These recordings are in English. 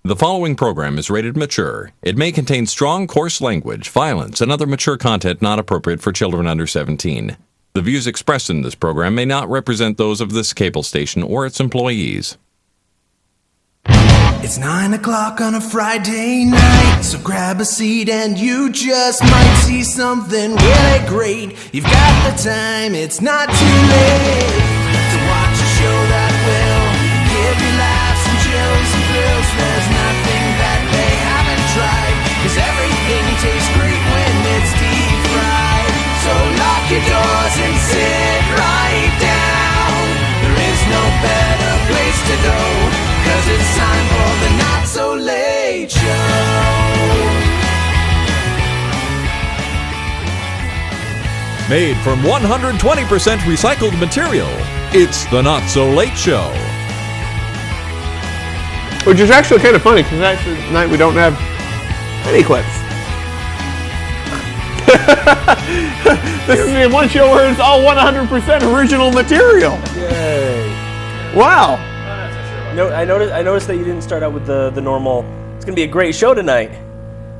The following program is rated mature. It may contain strong, coarse language, violence, and other mature content not appropriate for children under 17. The views expressed in this program may not represent those of this cable station or its employees. It's 9 o'clock on a Friday night, so grab a seat and you just might see something really great. You've got the time, it's not too late to watch a show that will give you laughs and chills and thrills. There's nothing that they haven't tried, 'cause everything tastes great when it's deep fried. So lock your doors and sit right down. There is no better place to go, 'cause it's time for the Not So Late Show. Made from 120% recycled material, it's the Not So Late Show. Which is actually kind of funny, because tonight we don't have any clips. This is the one show where it's all 100% original material. Yay. Wow. No, I noticed that you didn't start out with the normal. It's gonna be a great show tonight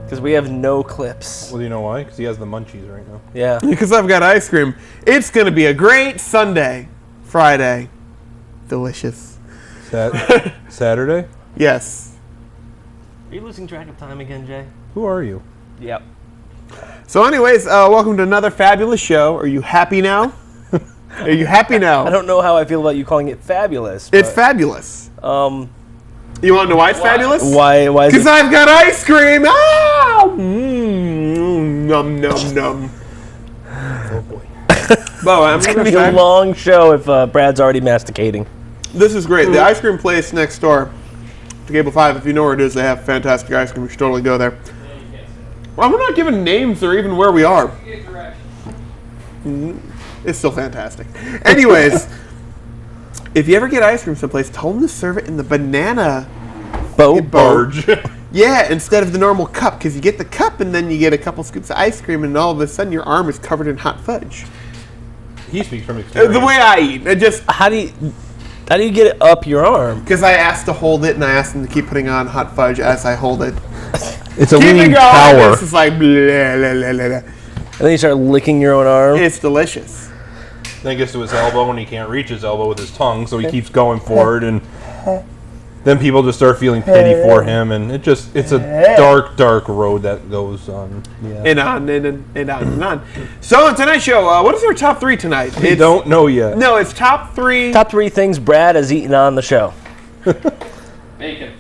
because we have no clips. Well, do you know why? Because he has the munchies right now. Yeah. Because I've got ice cream. It's going to be a great Sunday. Friday. Delicious. Saturday? Yes. Are you losing track of time again, Jay? Who are you? Yep. So anyways, welcome to another fabulous show. Are you happy now? Are you happy now? I don't know how I feel about you calling it fabulous. It's fabulous. You want to know why it's fabulous? Why is Because it? I've got ice cream. Ah! Num num num. Oh boy. Bo, I'm It's gonna be a long show if Brad's already masticating. This is great. The ice cream place next door to Cable 5, if you know where it is, they have fantastic ice cream. You should totally go there. Well, we're not giving names or even where we are. It's still fantastic. Anyways, if you ever get ice cream someplace, tell them to serve it in the banana Barge. Yeah, instead of the normal cup, because you get the cup and then you get a couple scoops of ice cream, and all of a sudden your arm is covered in hot fudge. He speaks from experience. The way I eat, How do you get it up your arm? because I asked to hold it, and I asked them to keep putting on hot fudge as I hold it. It's a Keep it lean going. power. This is like blah, blah, blah, blah, blah. And then you start licking your own arm. It's delicious. Then he gets to his elbow and he can't reach his elbow with his tongue, so he keeps going forward, and then people just start feeling pity for him, and it's a dark road that goes on. Yeah. And on and on. So on tonight's show, what is our top three tonight? We don't know yet. No, it's top three. Top 3 things Brad has eaten on the show.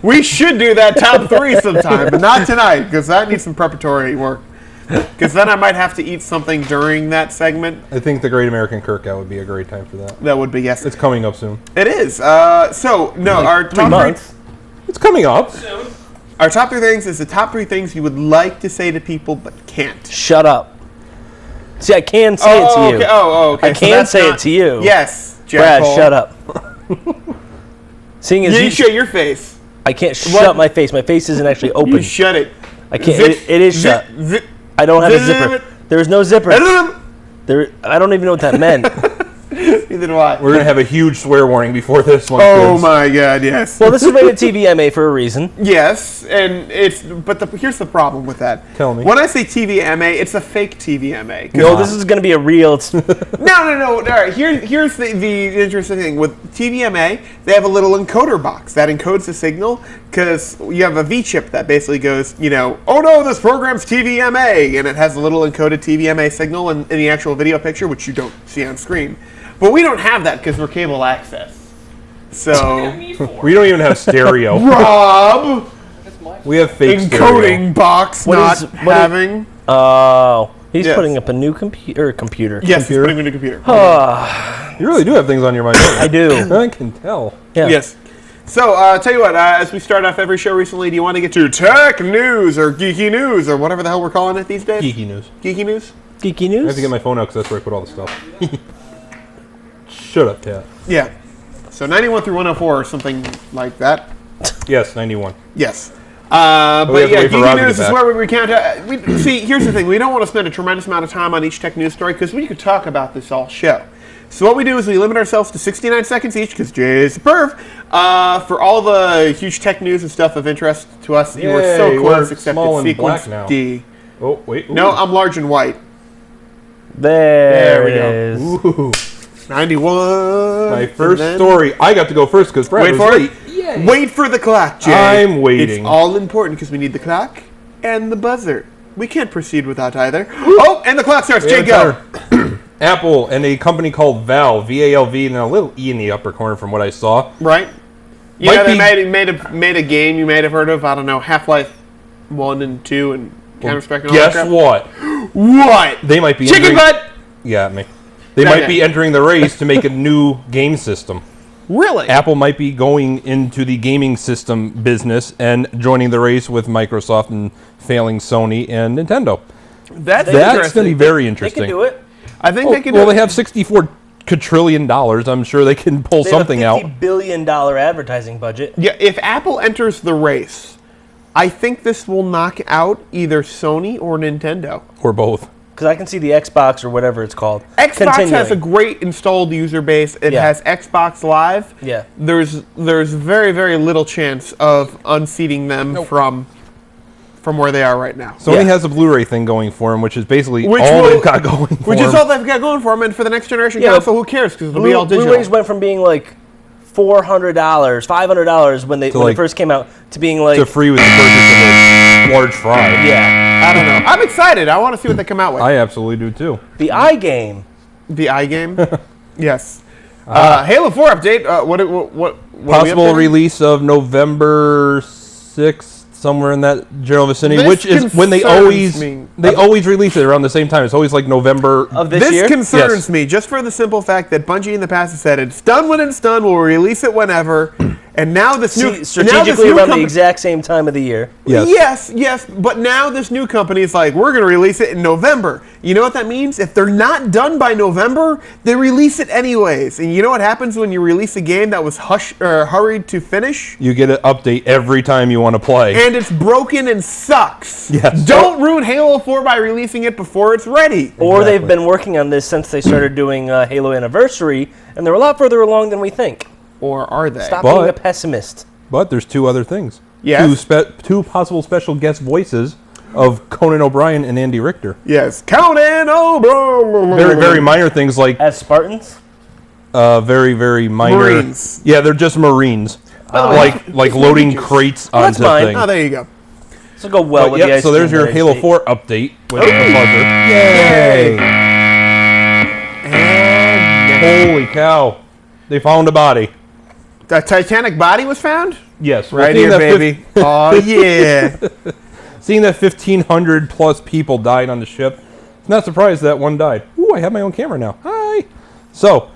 We should do that top three sometime, but not tonight, because that needs some preparatory work. Because then I might have to eat something during that segment. I think the Great American Cookout would be a great time for that. That would be, yes. It's coming up soon. It is. Our top 3 months. It's coming up. Our top three things is the top three things you would like to say to people but can't. Shut up. See, I can say it to you. Okay. Okay. I So can that's say not- it to you. Yes, Jack Brad, Cole. shut up. Seeing as You shut your face. I can't What? shut my face. My face isn't actually open. You shut it. I can't. Zip, It is zip, shut. zip. I don't have a zip, zipper. zip. There is no zipper. I don't even know what that meant. Neither do I. We're going to have a huge swear warning before this one. Oh kids. my God! Yes. Well, this is rated TVMA for a reason. Yes, and here's the problem with that. Tell me. When I say TVMA, it's a fake TVMA. No, this is going to be a real. No. All right, here's the interesting thing with TVMA. They have a little encoder box that encodes the signal because you have a V chip that basically goes, oh no, this program's TVMA, and it has a little encoded TVMA signal in the actual video picture, which you don't see on screen. But we don't have that because we're cable access. So, We don't even have stereo. Rob, We have fake stereo. encoding box not what having. Oh, he's Yes. putting up a new computer. Yes, it's putting in a computer. You really do have things on your mind. I do. I can tell. Yeah. Yes. So, tell you what, as we start off every show recently, do you want to get to tech news or geeky news or whatever the hell we're calling it these days? Geeky news. Geeky news? Geeky I news. have to get my phone out because that's where I put all the stuff. Shut up, Tat. Yeah. So 91 through 104 or something like that. Yes, 91. Yes. we But have to yeah, wait for geeky Rob to news get is back. where we recount. See, here's the thing. We don't want to spend a tremendous amount of time on each tech news story because we could talk about this all show. So what we do is we limit ourselves to 69 seconds each, because Jay is a perv, for all the huge tech news and stuff of interest to us. You were so Yay, close, we're except small it's and black sequence now. D. Oh, wait. Ooh. No, I'm large and white. There we it go. is. Ooh. 91. My first and then- story. I got to go first because Brad Wait was for late. it. Wait for the clock, Jay. I'm waiting. It's all important because we need the clock and the buzzer. We can't proceed without either. Oh, and the clock starts. Jay, go. Apple and a company called Valve, V-A-L-V, and a little E in the upper corner from what I saw. Right? You Might know, they be- made a game you may have heard of. I don't know, Half-Life 1 and 2 and Counter-Strike and all Guess that crap. what? What? They might be Chicken entering- butt! Yeah, me. They No, might no. be entering the race to make a new game system. Really? Apple might be going into the gaming system business and joining the race with Microsoft and failing Sony and Nintendo. That's That's interesting. going to be very They interesting. can do it. I think they can Well, do they have $64 quadrillion. I'm sure they can pull They something have a $50 out. billion advertising budget. Yeah, if Apple enters the race, I think this will knock out either Sony or Nintendo. Or both. Because I can see the Xbox or whatever it's called. Xbox has a continuing. great installed user base. It Yeah. has Xbox Live. Yeah. There's very, very little chance of unseating them from where they are right now. Sony Yeah. has a Blu-ray thing going for them, which is basically Which all will- they've got going for Which is them. all they've got going for them, and for the next generation Yeah, console, who cares? Because it'll be all digital. Blu-rays went from being like $400, $500 when it like- first came out to being like to free with the purchase of a large fry. yeah. I don't know. I'm excited. I want to see what they come out with. I absolutely do too. The iGame. The iGame? Yes. Halo 4 update. What are we Possible updating? release of November 6th, somewhere in that general vicinity, This which is when they concerns me. always release it around the same time. It's always like November. Of this This year? concerns Yes. me just for the simple fact that Bungie in the past has said it's done when it's done. We'll release it whenever. And now this See, new now this strategically new around company- the exact same time of the year. Yes. Yes, but now this new company is like, we're going to release it in November. You know what that means? If they're not done by November, they release it anyways. And you know what happens when you release a game that was hurried to finish? You get an update every time you want to play. And it's broken and sucks. Yes. Don't ruin Halo 4 by releasing it before it's ready. Or they've Exactly. been working on this since they started doing Halo Anniversary, and they're a lot further along than we think. Or are they? Stop But- being a pessimist. But there's two other things. Yes. Two possible special guest voices of Conan O'Brien and Andy Richter. Yes. Conan O'Brien. Very, very minor things like As Spartans? very, very minor. Marines. Yeah, they're just Marines. Like loading crates That's onto mine. things. Oh, there you go. This will go well But with the yep, ice so there's cream your that I Halo ate. 4 update with the buzzer. Yay! And Holy cow. They found a body. the Titanic body was found? Yes. Right seeing here, that baby. Oh, yeah. Seeing that 1,500 plus people died on the ship, it's not surprised that one died. Ooh, I have my own camera now. Hi. So,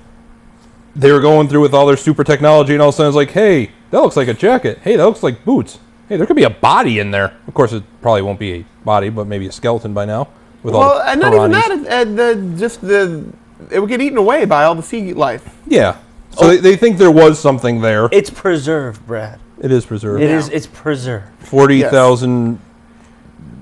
they were going through with all their super technology, and all of a sudden it's like, hey, that looks like a jacket. Hey, that looks like boots. Hey, there could be a body in there. Of course, it probably won't be a body, but maybe a skeleton by now. With all Well, the and not even piranhas. that. It would get eaten away by all the sea life. Yeah. So they think there was something there. It's preserved, Brad. It is preserved. It is. It's preserved. 40,000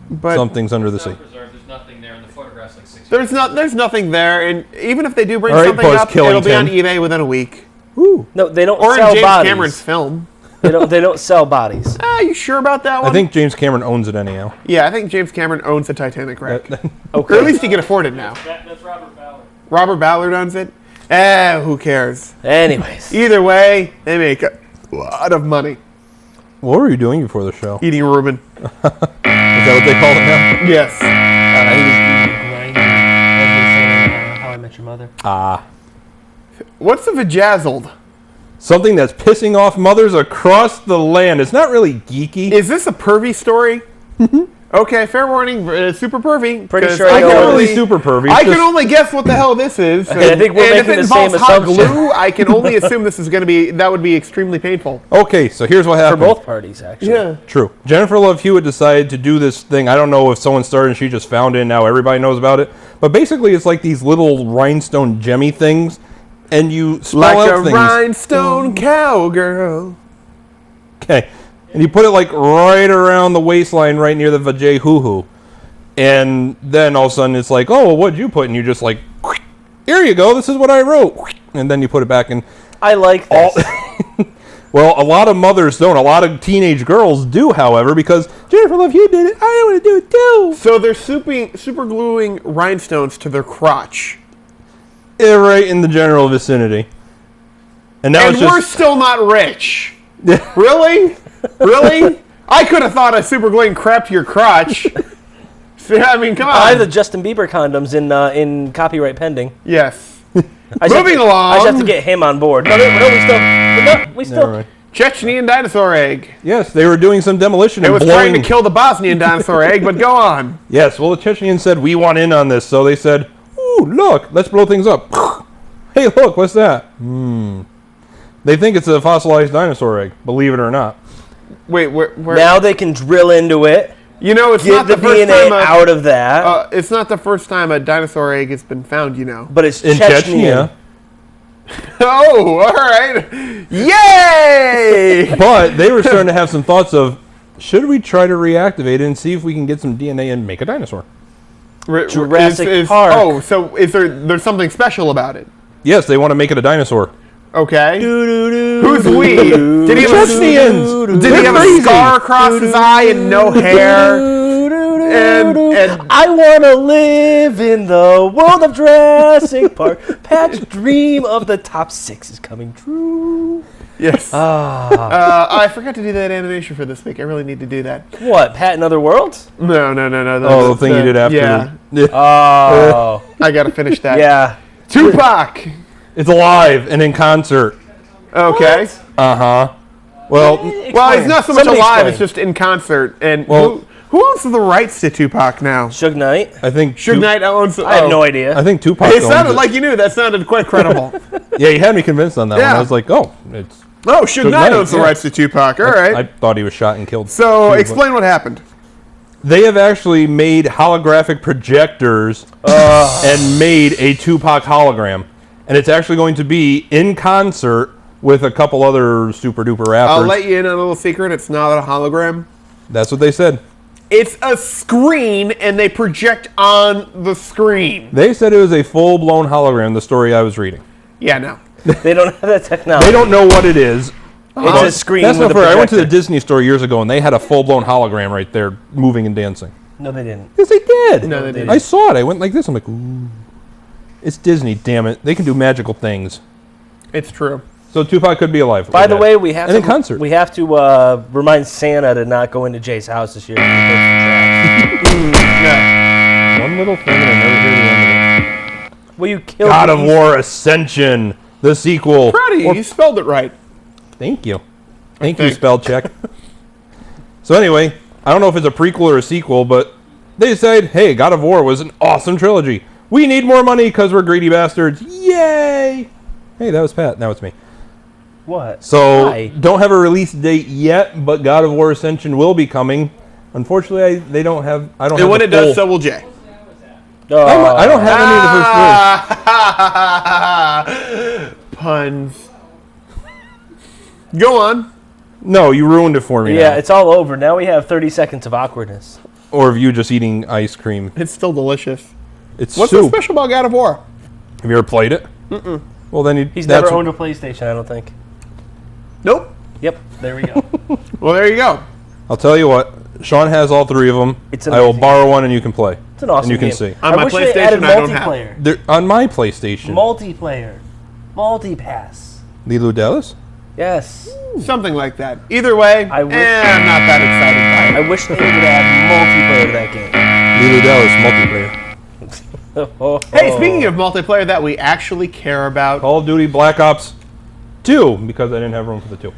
But somethings under the sea. Preserved. There's nothing there in the photographs like 6 there's nothing there, and even if they do bring All right, something Buzz up, it'll be on Killington. eBay within a week. Woo. No, they don't Or in sell James bodies. Cameron's film. They don't sell bodies. Ah, you sure about that one? I think James Cameron owns it anyhow. Yeah, I think James Cameron owns the Titanic wreck. Or Okay. at least he can afford it now. That's Robert Ballard. Robert Ballard owns it. Who cares? Anyways, Either way, they make a lot of money What were you doing before the show? Is eating Reuben. that what they call it now? Yes. How I Met Your Mother. What's a vajazzled? Something that's pissing off mothers across the land. It's not really geeky. Is this a pervy story? Okay, fair warning. Super pervy. Pretty 'cause sure I I can know only, really super pervy. I It's can just- only guess what the hell this is. I think we're and if making it the involves same hot assumption. glue, I can only assume this is going to be that would be extremely painful. Okay, so here's what For happened. both parties, actually. Yeah. True. Jennifer Love Hewitt decided to do this thing. I don't know if someone started and she just found it and now everybody knows about it. But basically, it's like these little rhinestone gemmy things, and you spell Like out a things. rhinestone cowgirl. Okay. And you put it like right around the waistline, right near the vajay hoo hoo. And then all of a sudden it's like, oh, well, what'd you put? And you just like here you go. This is what I wrote. And then you put it back in. I like this. Well, a lot of mothers don't. A lot of teenage girls do, however, because Jennifer Love Hewitt did it. I want to do it too. So they're super gluing rhinestones to their crotch. Yeah, right in the general vicinity. And now And it's we're just still not rich. Really? Really? I could have thought of super gluing crap to your crotch. See, I mean, come on. I have the Justin Bieber condoms in copyright pending. Yes. I just have Moving to- along. I just have to get him on board. No, we still. Never mind. Chechnyan dinosaur egg. Yes, they were doing some demolition It and was blowing. trying to kill the Bosnian dinosaur egg, but go on. Yes, well, the Chechenians said, we want in on this. So they said, ooh, look, let's blow things up. Hey, look, what's that? They think it's a fossilized dinosaur egg, believe it or not. Wait, where? Now they can drill into it. You know, it's Get not the the first DNA time. out of that. It's not the first time a dinosaur egg has been found. You know. but it's In Chechnya. Chechnya. Oh, all right. Yay! But they were starting to have some thoughts of, should we try to reactivate it and see if we can get some DNA and make a dinosaur? Jurassic Park. Oh, so is there's something special about it? Yes, they want to make it a dinosaur. Okay. Who's we? Did he have Chechnyans. Did he They're have a crazy. scar across his eye and no hair? And I want to live in the world of Jurassic Park. Pat's dream of the top 6 is coming true. yes. I forgot to do that animation for this week. I really need to do that. What, Pat in Other Worlds? No. Oh, the thing you did after. Yeah. Oh, I gotta finish that. yeah. Tupac. It's alive and in concert. Okay. Uh-huh. Well, Well, he's not so much Somebody alive. explain. It's just in concert. And Well- who owns the rights to Tupac now? Suge Knight? I think Suge Knight owns. I have no idea. I think Tupac It owns sounded it. like you knew. That sounded quite credible. Yeah, you had me convinced on that one. Yeah. I was like, oh, it's. Oh, Suge Knight Knight, owns the yeah. rights to Tupac. All right. I thought he was shot and killed. So too, explain what happened. but They have actually made holographic projectors and made a Tupac hologram, and it's actually going to be in concert with a couple other super duper rappers. I'll let you in on a little secret. It's not a hologram. That's what they said. It's a screen, and they project on the screen. They said it was a full blown hologram. The story I was reading. Yeah, no. They don't have that technology. They don't know what it is. It's a screen That's with not a fair. I went to the projector. Disney store years ago, and they had a full blown hologram right there, moving and dancing. No, they didn't. Yes, they did. No, they didn't. I saw it. I went like this. I'm like, ooh. It's Disney, damn it. They can do magical things. It's true. So Tupac could be alive. By the way, we have and to in concert. we have to remind Santa to not go into Jay's house this year. Yeah. One little thing, and I never hear the end of it. Will you kill God the of Easter- War Ascension, the sequel. Proud of you. Or- You spelled it right. Thank you. Thank you, Thanks. spell check. So anyway, I don't know if it's a prequel or a sequel, but they said, hey, God of War was an awesome trilogy. We need more money because we're greedy bastards. Yay! Hey, that was Pat. Now it's me. What? So Why? don't have a release date yet, but God of War Ascension will be coming. Unfortunately, they don't have. I don't. And have when the it does, full- so will Jay. I don't have any of the first three. Puns. Go on. No, you ruined it for me. Yeah, now. it's all over. Now we have 30 seconds of awkwardness. Or of you just eating ice cream. It's still delicious. It's What's so soup. special about God of War? Have you ever played it? Mm-mm. Well, then He's that's never owned a PlayStation, I don't think. Nope. Yep, there we go. Well, there you go. I'll tell you what. Sean has all three of them. It's I will amazing. borrow one and you can play. It's an awesome And you can game. see. On I my wish they added PlayStation, I don't have. multiplayer. They're on my PlayStation. Multiplayer. Multipass. Lilo Dallas? Yes. Something like that. Either way, I wish- I'm not that excited by it. I wish they would add multiplayer to that game. Lilo Dallas multiplayer. Hey, speaking of multiplayer that we actually care about, Call of Duty Black Ops 2, because I didn't have room for the 2.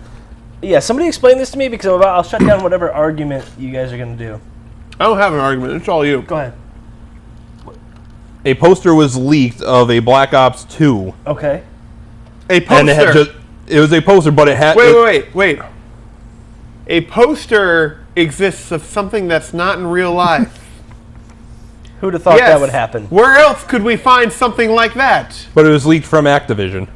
Yeah, somebody explain this to me because I'll shut down whatever argument you guys are going to do. I don't have an argument. It's all you. Go ahead. A poster was leaked of a Black Ops 2. Okay. A poster. And it had just, it was a poster, but it had... Wait. A poster exists of something that's not in real life. Who'd have thought that would happen? Where else could we find something like that? But it was leaked from Activision.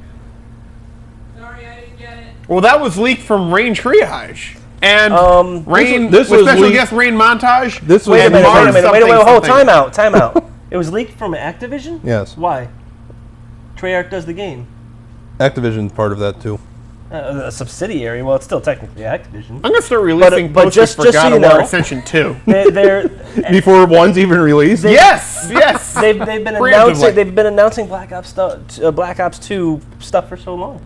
Well, that was leaked from Rain Triage. And Rain, this with was special leaked- guest Rain Montage. This was Wait a minute, leaked wait a from- minute, wait, something, hold, something. time out. It was leaked from Activision? Yes. Why? Treyarch does the game. Activision's part of that too. A subsidiary. Well, it's still technically Activision. I'm gonna start releasing but posters for just so God you of War know- Ascension 2. They're Before one's even released. Yes, yes. they've been Preemptively. announcing Black Ops 2 stuff for so long.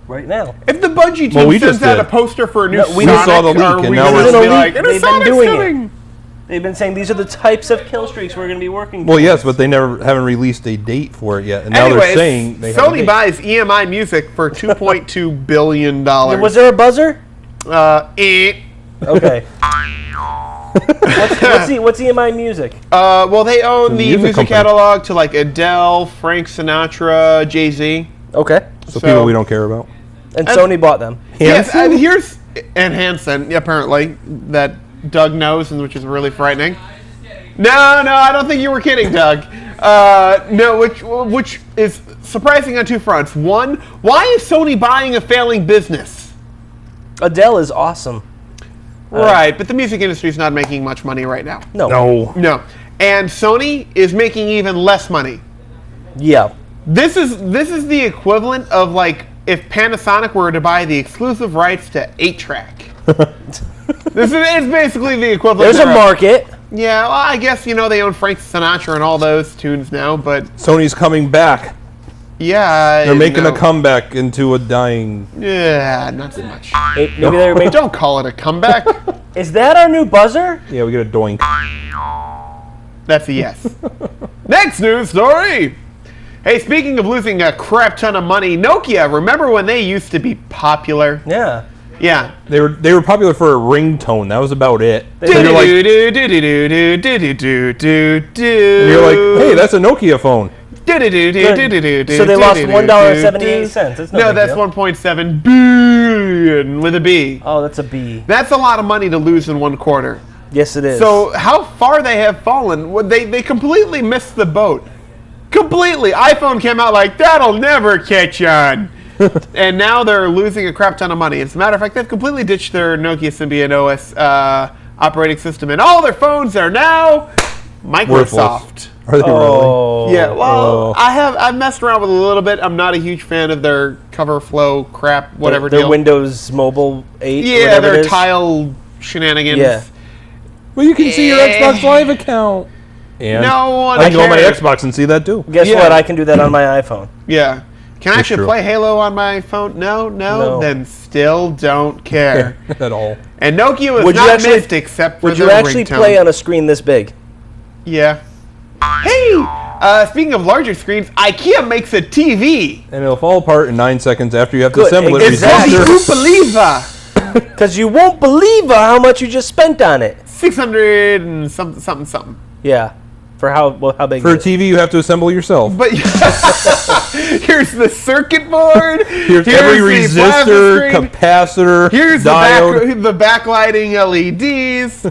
Right now. If the Bungie team Well, we sends just out did. a poster for a new No, we Sonic, saw the leak, are and we now gonna we're- be They've been like, doing it. Sonic's They've been coming? They've been saying these are the types of kill streaks we're going to be working. Well, towards. yes, but they haven't released a date for it yet, and now Anyways, they're saying they have a Sony date. buys EMI Music for $2.2 billion. Was there a buzzer? Okay. what's EMI Music? Well, they own The the music music company. catalog to like Adele, Frank Sinatra, Jay-Z. Okay. So people we don't care about. And Sony bought them. Yes, and here's and Hanson apparently that Doug knows, and which is really frightening. No, I don't think you were kidding, Doug. No, which is surprising on two fronts. One, why is Sony buying a failing business? Adele is awesome. Right, but the music industry is not making much money right now. No. No, and Sony is making even less money. Yeah. This is the equivalent of like if Panasonic were to buy the exclusive rights to 8-track. It's basically the equivalent. There's a market. Yeah, well, I guess they own Frank Sinatra and all those tunes now, but Sony's coming back. yeah, They're making a comeback into a dying. Yeah, not so much. Maybe they're making. Don't call it a comeback. Is that our new buzzer? Yeah, we get a doink. That's a yes. Next news story. Hey, speaking of losing a crap ton of money, Nokia. Remember when they used to be popular? Yeah. Yeah. They were popular for a ringtone. That was about it. So you're like, hey, that's a Nokia phone. So So they lost $1.78. No, that's 1.7 billion with a B. Oh, that's a B. That's a lot of money to lose in one quarter. Yes, it is. So how far they have fallen? Well, they completely missed the boat. Completely. iPhone came out like, that'll never catch on. And now they're losing a crap ton of money. As a matter of fact, they've completely ditched their Nokia Symbian OS operating system, and all their phones are now Microsoft. Are they oh. Yeah, well, Oh. I've messed around with it a little bit. I'm not a huge fan of their cover flow crap, whatever Their deal. Windows Mobile 8. Yeah, whatever it their is. tile shenanigans. Yeah. Well, you can see your Xbox Live account. And No one I can go on my cares. Xbox and see that too. Guess Yeah. what? I can do that on my iPhone. Yeah. Can I That's actually true. play Halo on my phone? No. No. Then still don't care. At all. And Nokia was Would you not actually- missed except for Would the you actually ringtone. play on a screen this big? Yeah. Hey! Speaking of larger screens, IKEA makes a TV. And it'll fall apart in 9 seconds after you have to Good, assemble it. It's called Exactly. the Oopaliva. Because you won't believe how much you just spent on it. 600 and something. Yeah. For how big For a is it? TV, you have to assemble yourself. But here's the circuit board. Here's every the plasma resistor, screen, capacitor, Here's diode. the backlighting LEDs.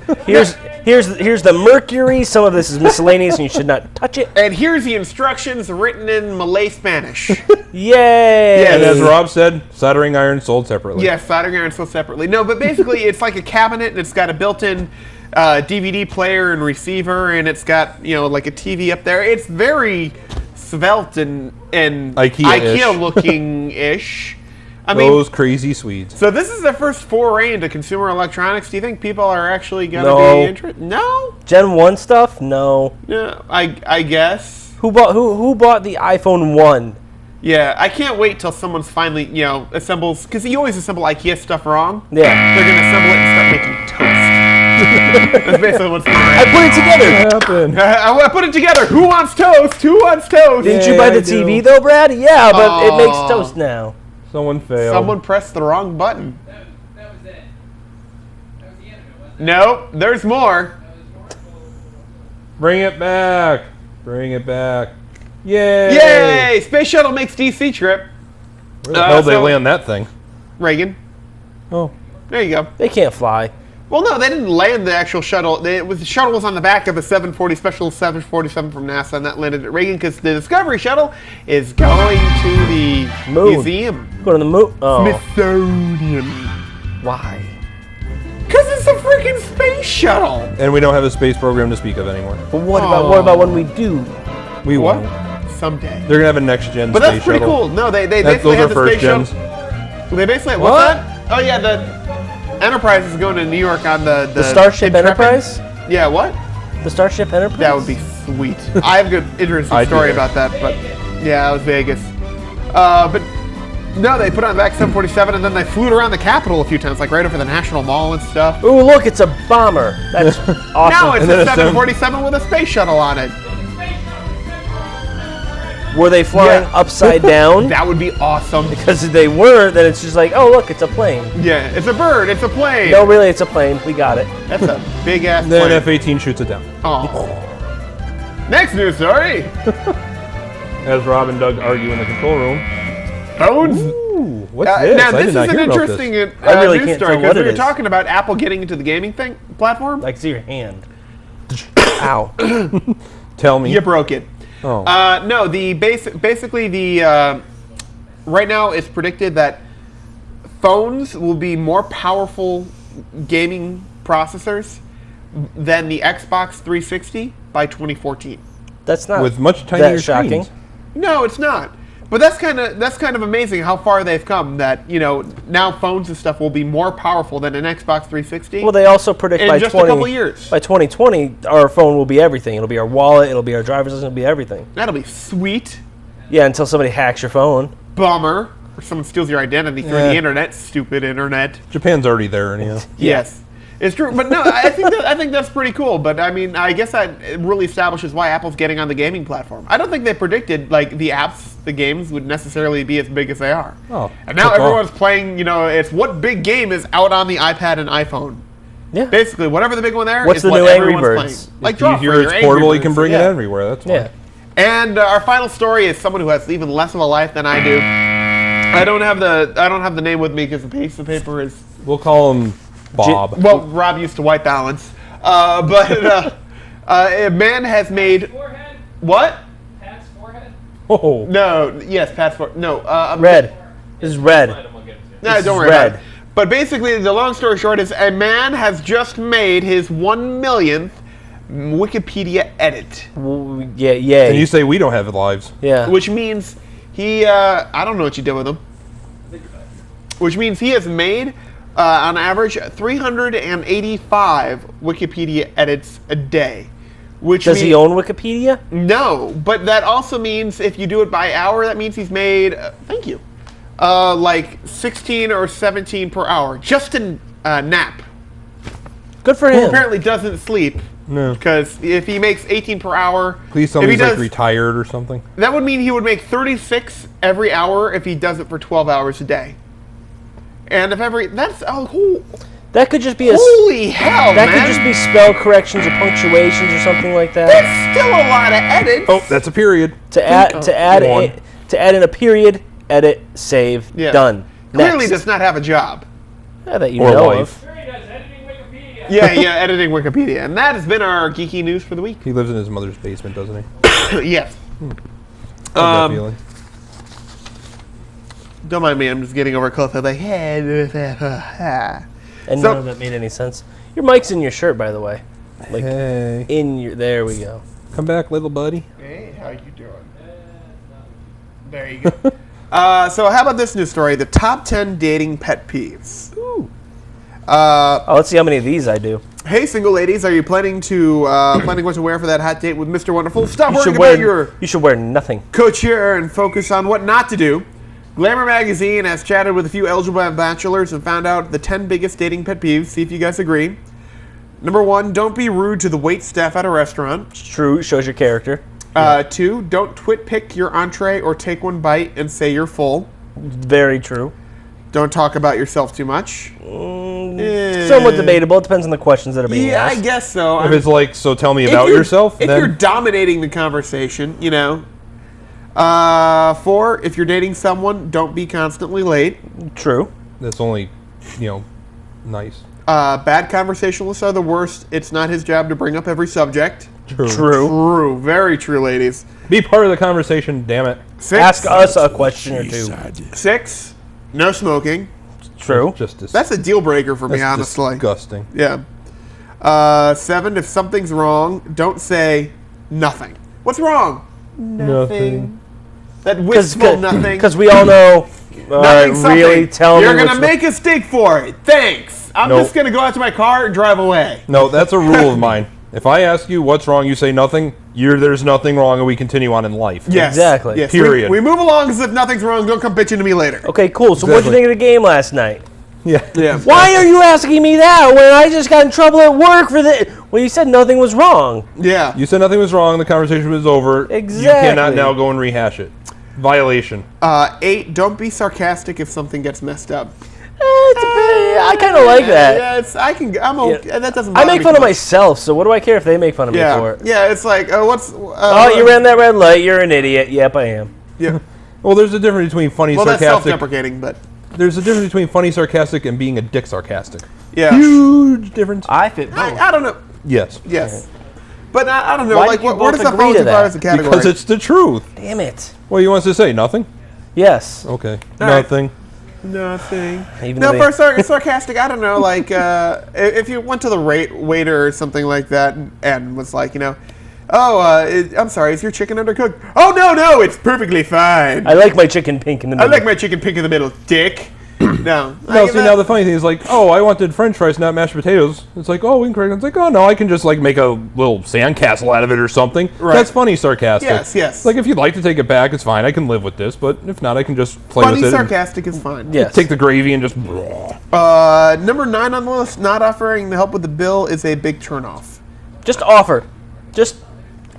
Here's the mercury. Some of this is miscellaneous and you should not touch it. And here's the instructions written in Malay Spanish. Yay! And as Rob said, soldering iron sold separately. Yes, soldering iron sold separately. No, but basically it's like a cabinet and it's got a built-in DVD player and receiver, and it's got like a TV up there. It's very svelte and IKEA-ish. IKEA looking ish. I mean, Those crazy Swedes. so this is the first foray into consumer electronics. Do you think people are actually going to No. be interested? No. Gen 1 stuff? No. Yeah, I guess. Who bought the iPhone 1? Yeah, I can't wait till someone's finally assembles, because you always assemble IKEA stuff wrong. Yeah. They're gonna assemble it and start making toast. That's basically what's going to I happen. put it together. What happened? I put it together. Who wants toast? Who wants toast? Didn't you buy the I do. TV though, Brad? Yeah, but it makes Aw. toast now. Someone failed. Someone pressed the wrong button. That was it. That was the end of it, wasn't it? Nope, there's more. Bring it back. Bring it back. Yay! Yay! Space Shuttle makes DC trip. Where the hell did they so- land that thing? Reagan. Oh. There you go. They can't fly. Well, no, they didn't land the actual shuttle. The shuttle was on the back of a 740 Special 747 from NASA, and that landed at Reagan because the Discovery shuttle is going to the Moon. museum. Go to the moon. Oh, Smithsonian. why? Because it's a freaking space shuttle. And we don't have a space program to speak of anymore. But what about when we do? We What? won't. someday. They're gonna have a next gen. But that's pretty cool. No, they basically have the space gens. shuttle. They basically What? what's that? Oh yeah, the Enterprise is going to New York on the Starship Intrepid. Enterprise? Yeah, what? The Starship Enterprise? That would be sweet. I have a good, interesting I do. story about that, but yeah, it was Vegas. But no, they put on the back 747 and then they flew it around the Capitol a few times, like right over the National Mall and stuff. Ooh, look, it's a bomber. That's awesome. Now it's And then a it's 747 with a space shuttle on it. Were they flying Yeah. upside down? That would be awesome. Because if they weren't, then it's just like, oh, look, it's a plane. Yeah, it's a bird, it's a plane. No, really, it's a plane. We got it. That's a big ass Then plane. F-18 shoots it down. Oh. Next news story. As Rob and Doug argue in the control room. Phones. Ooh, what's this? Now I this did is not an hear about interesting this. I really news can't story tell what because we it were is. talking about Apple getting into the gaming platform. Like, see your hand. Ow. Tell me. You broke it. Oh. No, basically the right now it's predicted that phones will be more powerful gaming processors than the Xbox 360 by 2014. That's not With much tinier that shocking. screens. No, it's not. But that's kind of amazing how far they've come. That now phones and stuff will be more powerful than an Xbox 360. Well, they also predict In by just a 20, couple years. by 2020, our phone will be everything. It'll be our wallet. It'll be our driver's license. It'll be everything. That'll be sweet. Yeah, until somebody hacks your phone. Bummer. Or someone steals your identity through Yeah. the internet. Stupid internet. Japan's already there, anyhow. Yes. It's true, but no, I think that's pretty cool. But I mean, I guess that it really establishes why Apple's getting on the gaming platform. I don't think they predicted like the apps, the games would necessarily be as big as they are. Oh, and now took off. everyone's playing. It's what big game is out on the iPad and iPhone. Yeah. Basically, whatever the big one there What's is the what new Angry everyone's Birds? playing. Like It's easier, Joffrey, it's your portable, Angry you can Birds, bring yeah. it everywhere. That's fine. Yeah. And our final story is someone who has even less of a life than I do. I don't have the name with me because the piece of paper is. We'll call him Bob. Well, Rob used to white balance, but a man has made Forehead? what? Pat's forehead? Oh, No, yes, passport. No, Red. This is red. Item we'll get to. No, This don't is worry about red. it. But basically, the long story short is a man has just made his 1 millionth Wikipedia edit, Yeah, yay. and you say we don't have lives. yeah. which means he. I don't know what you did with him. Which means he has made, on average, 385 Wikipedia edits a day. Which Does he mean- own Wikipedia? No, but that also means if you do it by hour, that means he's made. Thank you. Like 16 or 17 per hour, just to nap. Good for Who him. apparently doesn't sleep. No. Because if he makes 18 per hour, Please tell if me he he's like does- retired or something. that would mean he would make 36 every hour if he does it for 12 hours a day. And if that's That could just be a. holy hell, That man! could just be spell corrections or punctuations or something like that. That's still a lot of edits. Oh, that's a period. To add One. in a period, edit, save, Yeah. done. Clearly Next. does not have a job. That you Or know life. of. Sure he does. Editing Wikipedia. Yeah, editing Wikipedia. And that has been our geeky news for the week. He lives in his mother's basement, doesn't he? Yes. I have that feeling. Don't mind me, I'm just getting over close. I'm like, And So- none of that made any sense. Your mic's in your shirt, by the way. Like Hey, in your. There we go. come back, little buddy. Hey, how you doing? There you go. So how about this news story? The top 10 dating pet peeves. Oh, let's see how many of these I do. Hey, single ladies, are you planning what to wear for that hot date with Mr. Wonderful? Stop You worrying should about wear. your You should wear nothing. couture and focus on what not to do. Glamour Magazine has chatted with a few eligible bachelors and found out the 10 biggest dating pet peeves. See if you guys agree. Number 1, don't be rude to the wait staff at a restaurant. It's true. It shows your character. 2, don't twit pick your entree or take one bite and say you're full. Very true. Don't talk about yourself too much. Somewhat debatable. It depends on the questions that are being Yeah, I asked. guess so. If it's like, so tell me If about you're- yourself, If you're then dominating the conversation, 4, if you're dating someone, don't be constantly late. True. that's only, nice. Bad conversationalists are the worst. It's not his job to bring up every subject. True. True. Very true, ladies. Be part of the conversation, damn it. 6, Ask us a question or two. 6, no smoking. True. Just dis- That's a deal breaker for me, that's honestly. disgusting. Yeah. 7, if something's wrong, don't say nothing. What's wrong? Nothing. That wistful nothing. Because we all know. All right, Nothing really something. tell You're me. going what's to make a steak for it. Thanks. I'm Nope. just going to go out to my car and drive away. No, that's a rule of mine. If I ask you what's wrong, you say nothing. There's nothing wrong, and we continue on in life. Yes. Exactly. Yes. Period. We move along as if nothing's wrong. Don't come bitching to me later. Okay, cool. So what'd you Exactly. think of the game last night? Yeah. Yeah. Why are you asking me that when I just got in trouble at work for the? Well, you said nothing was wrong. Yeah. You said nothing was wrong. The conversation was over. You Exactly. cannot now go and rehash it. Violation. 8, don't be sarcastic if something gets messed up. I kind of like that. Yeah, I'm okay. That doesn't I bother make me fun too of much. myself, so what do I care if they make fun of me for Yeah. it? Yeah, it's like, what's... Oh, you ran that red light. You're an idiot. Yep, I am. Yeah. Well, there's a difference between funny, Well, that's sarcastic. self-deprecating, but... There's a difference between funny, sarcastic, and being a dick sarcastic. Yeah. Huge difference. I fit both. I don't know. Yes. Yes. But I don't know. Why Like, did you where both does that agree fall to into that? as a category? Because it's the truth. Damn it. What you want us to say? Nothing? Yes. Okay. All right. Nothing. Nothing. Even No, though for sarcastic, I don't know. Like, if you went to the waiter or something like that and was like, I'm sorry, is your chicken undercooked? Oh, no, it's perfectly fine. I like my chicken pink in the I middle. like my chicken pink in the middle, dick. No. No, see, now the funny thing is like, oh, I wanted French fries, not mashed potatoes. It's like, oh, incorrect. It's like, oh, no, I can just like make a little sandcastle out of it or something. Right. That's funny, sarcastic. Yes. Like, if you'd like to take it back, it's fine. I can live with this. But if not, I can just play Funny with it. sarcastic is fine. Yes. Take the gravy and just. Number 9 on the list, not offering the help with the bill is a big turnoff. Just offer. Just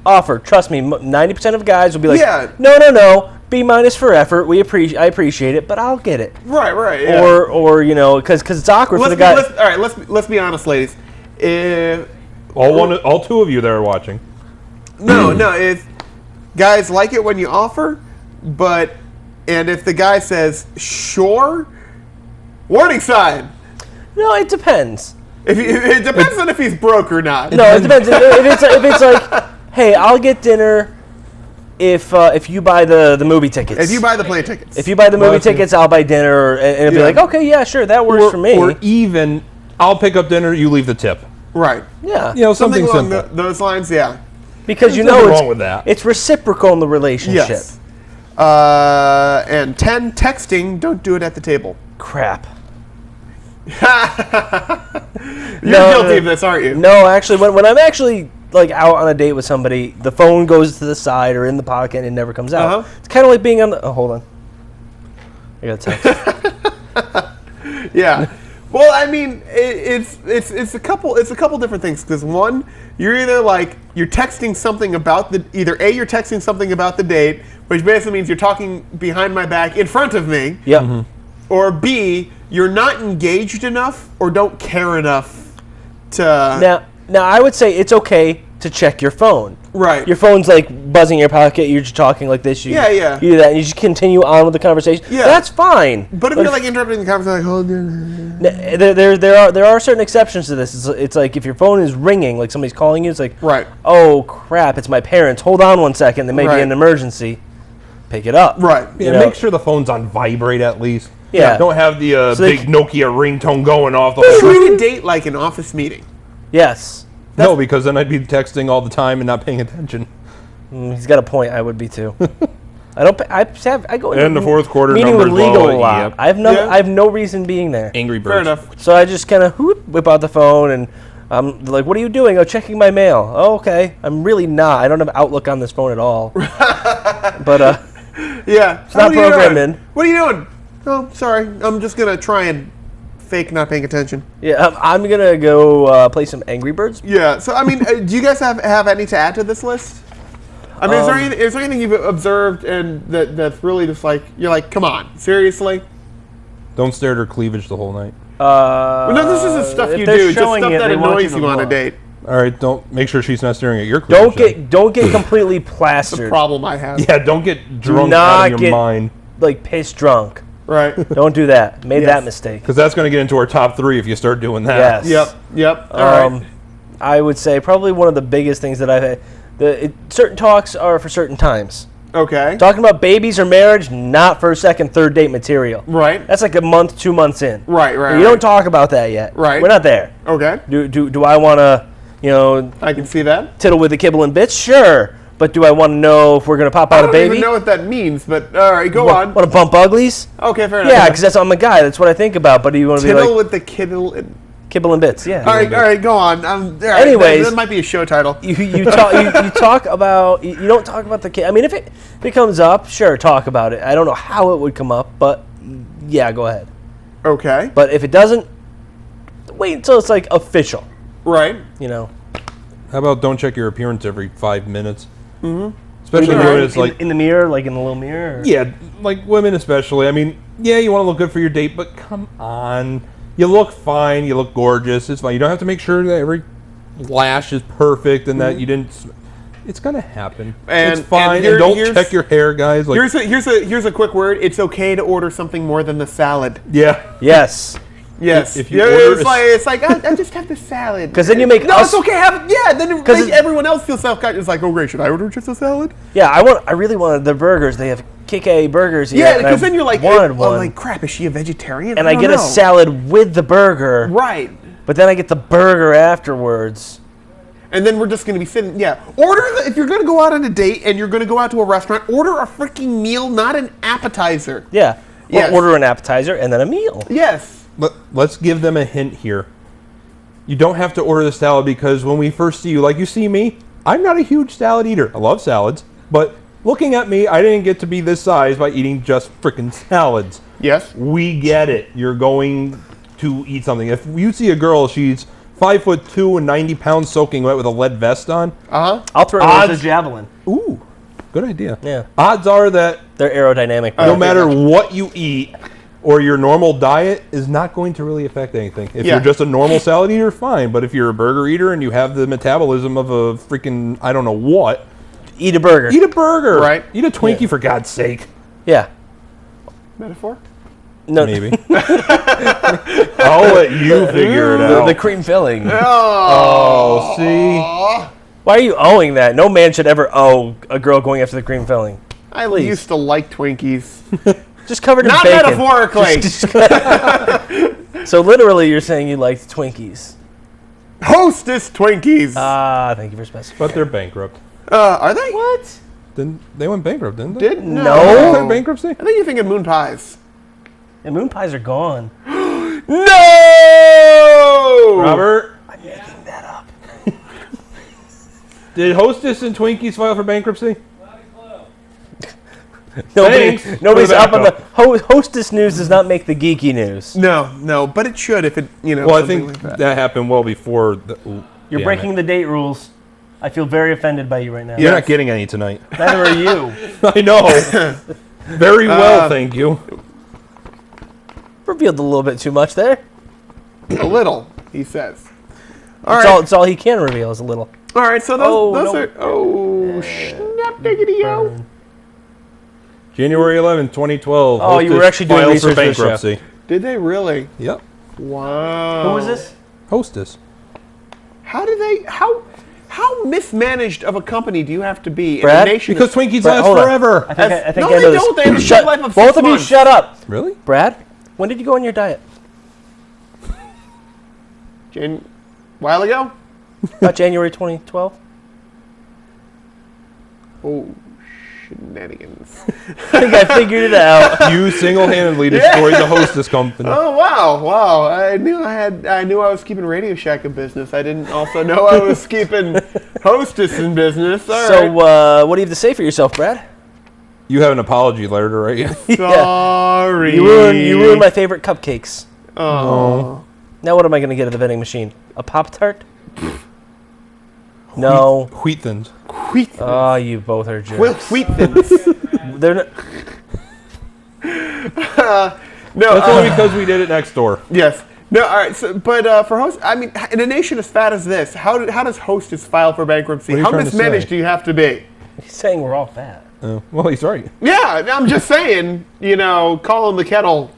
offer. Trust me, 90% of guys will be like, Yeah. no. B- for effort. I appreciate it, but I'll get it. Right. Yeah. Or because it's awkward for the guy. All right, let's be honest, ladies. If All two of you that are watching. no, if guys like it when you offer, and if the guy says sure, warning sign. No, it depends. It depends on if he's broke or not. No, it depends. if it's like, hey, I'll get dinner if you buy the movie tickets. If you buy the plane tickets. If you buy the movie Well, tickets, I'll buy dinner, and it'll be Yeah. like, okay, yeah, sure, that works for me. Or even, I'll pick up dinner, you leave the tip. right. Yeah, You know, something along simple. those lines, yeah. because There's you know nothing it's wrong with that. it's reciprocal in the relationship. Yes. And 10, texting, don't do it at the table. Crap. You're No, guilty of this, aren't you? No, actually, when I'm actually like out on a date with somebody, the phone goes to the side or in the pocket and it never comes out. Uh-huh. It's kind of like being on the. Oh, hold on. I got a text. Yeah. Well, I mean, it's a couple different things. Because one, you're either like you're texting something about you're texting something about the date, which basically means you're talking behind my back in front of me, Yep. Mm-hmm. or B, you're not engaged enough or don't care enough to. Now I would say it's okay to check your phone. Right. Your phone's like buzzing in your pocket. You're just talking like this. Yeah. You do that, and you just continue on with the conversation. Yeah. That's fine. But if you're like interrupting the conversation, like, oh, There are certain exceptions to this. It's like if your phone is ringing, like somebody's calling you, it's like, Right. oh crap, it's my parents. Hold on one second, there may be Right. an emergency. Pick it up. right. Yeah, know- make sure the phone's on vibrate at least. Yeah. Don't have the So they big Nokia ringtone going off the whole time. Treat a date like an office meeting. Yes. No, because then I'd be texting all the time and not paying attention. He's got a point. I would be too. I don't. I go And the fourth quarter meeting with numbers legal low, a lot. yep. I have no. Yeah. I have no reason being there. Angry Birds. Fair enough. So I just kind of whip out the phone and I'm like, "What are you doing?" "Oh, checking my mail." "Oh, okay." I'm really not. I don't have Outlook on this phone at all. But Yeah. It's not programmed in. What are you doing? Oh, sorry. I'm just gonna try and fake not paying attention. yeah, I'm gonna go play some Angry Birds. Yeah. So I mean, do you guys have any to add to this list? I mean, is there anything you've observed and that's really just like you're like, come on, seriously? Don't stare at her cleavage the whole night. Well, no, this isn't stuff if you they're do. Just showing stuff it, that they want annoys you you to on a look. date. All right, don't make sure she's not staring at your cleavage. Don't get completely plastered. Problem I have. Yeah, don't get drunk not out of your get- mind. Like piss drunk. Right. Don't do that. Made Yes. that mistake. Because that's going to get into our top 3 if you start doing that. Yes. Yep. All right. I would say probably one of the biggest things that I've had. Certain talks are for certain times. Okay. Talking about babies or marriage, not for second, third date material. Right. That's like a month, 2 months in. Right. You don't talk about that yet. Right. We're not there. Okay. Do I want to, I can see that. tittle with the kibble and bits? Sure. But do I want to know if we're going to pop I out a don't baby? even know what that means, but all right, go on. Want to bump uglies? Okay, fair enough. Yeah, because I'm a guy. That's what I think about. But do you want to be Tiddle like with the Kittle. kibble and bits? Yeah. All right, go on. All right, Anyways. that might be a show title. You talk about you don't talk about the kid. I mean, if it comes up, sure, talk about it. I don't know how it would come up, but yeah, go ahead. Okay. But if it doesn't, wait until it's like official. Right. You know, How about don't check your appearance every 5 minutes? Mm-hmm. Especially when it's like in the mirror, like in the little mirror. Or? yeah, like women especially. I mean, yeah, you want to look good for your date, but come on, you look fine, you look gorgeous. It's fine. You don't have to make sure that every lash is perfect and that you didn't. It's gonna happen. And- it's fine. and And, don't here's- check your hair, guys. Like, Here's a quick word. It's okay to order something more than the salad. yeah. Yes. Yes. If you Yeah, order it's like I just have the salad. 'Cause then you make no, us- it's okay. Have it. Yeah. Then it 'Cause makes it- everyone else feel self-conscious. It's like, oh great, should I order just a salad? Yeah, I really wanted the burgers. They have KK burgers here. Yeah, and because I then you're like, wanted oh, one, like crap. Is she a vegetarian? and I don't get a know. salad with the burger. Right. But then I get the burger afterwards. And then we're just going to be sitting. Yeah. If you're going to go out on a date and you're going to go out to a restaurant, order a freaking meal, not an appetizer. Yeah. Or Yes. order an appetizer and then a meal. Yes. Let's give them a hint here. You don't have to order the salad because when we first see you, like you see me, I'm not a huge salad eater. I love salads, but looking at me, I didn't get to be this size by eating just freaking salads. Yes. We get it. You're going to eat something. If you see a girl, she's 5'2" and 90 pounds soaking wet with a lead vest on. I'll throw it Odds- as a javelin. Ooh, good idea. Yeah. Odds are that They're aerodynamic. no matter what you eat or your normal diet is not going to really affect anything. If Yeah. you're just a normal salad eater, fine. But if you're a burger eater and you have the metabolism of a freaking, I don't know what, Eat a burger. eat a burger. Right. Eat a Twinkie for God's sake. Yeah. Metaphor? No, Maybe. I'll let you figure it out. the cream filling. Oh, see? Why are you owing that? No man should ever owe a girl going after the cream filling. I Please. used to like Twinkies. Just covered in Not bacon. metaphorically. So literally, you're saying you liked Twinkies. Hostess Twinkies. Ah, thank you for specifying. But they're bankrupt. Are they? What? Then they went bankrupt, didn't they? Did No. Was there bankruptcy? I think you're thinking moon pies. And moon pies are gone. No! Robert, I'm making that up. did Hostess and Twinkies file for bankruptcy? Nobody, Thanks nobody's for the up on the backup. hostess news. Does not make the geeky news. No, but it should if it, Well, I something think like that happened well before. Ooh, You're damn breaking it. the date rules. I feel very offended by you right now. You're not getting any tonight. Neither are you. I know. Very well, thank you. Revealed a little bit too much there. A little, he says. All It's right. all, it's all he can reveal is a little. All right, so Oh, those no. are... Oh, snap diggity yo. January 11, 2012. Oh, you were Hostess actually doing files research for for this show. bankruptcy. Did they really? Yep. Wow. Who was this? Hostess. How do they... How mismanaged of a company do you have to be Brad? in a nation... Because Twinkies Brad, last hold on. forever. I think I No, know they this. don't. They have a Shut, shelf life of both 6 of you months. shut up. Really? Brad, when did you go on your diet? While ago? About January 2012? Oh, shenanigans. I think I figured it out. You single-handedly destroyed the Hostess company. Oh wow! I knew I was keeping Radio Shack in business. I didn't also know I was keeping Hostess in business. All So, right. what do you have to say for yourself, Brad? You have an apology letter to write. Sorry. You ruined my favorite cupcakes. Oh. Now what am I going to get at the vending machine? A Pop-Tart? No. Wheat thins. Wheat. Oh, you both are jerks. Wheat thins. They're not, No. That's only because we did it next door. Yes. No. All right. So, but for host, I mean, in a nation as fat as this, how does Hostess file for bankruptcy? What are you How trying to mismanaged say? do you have to be? he's saying we're all fat. Well, he's right. Yeah, I'm just saying. Calling the kettle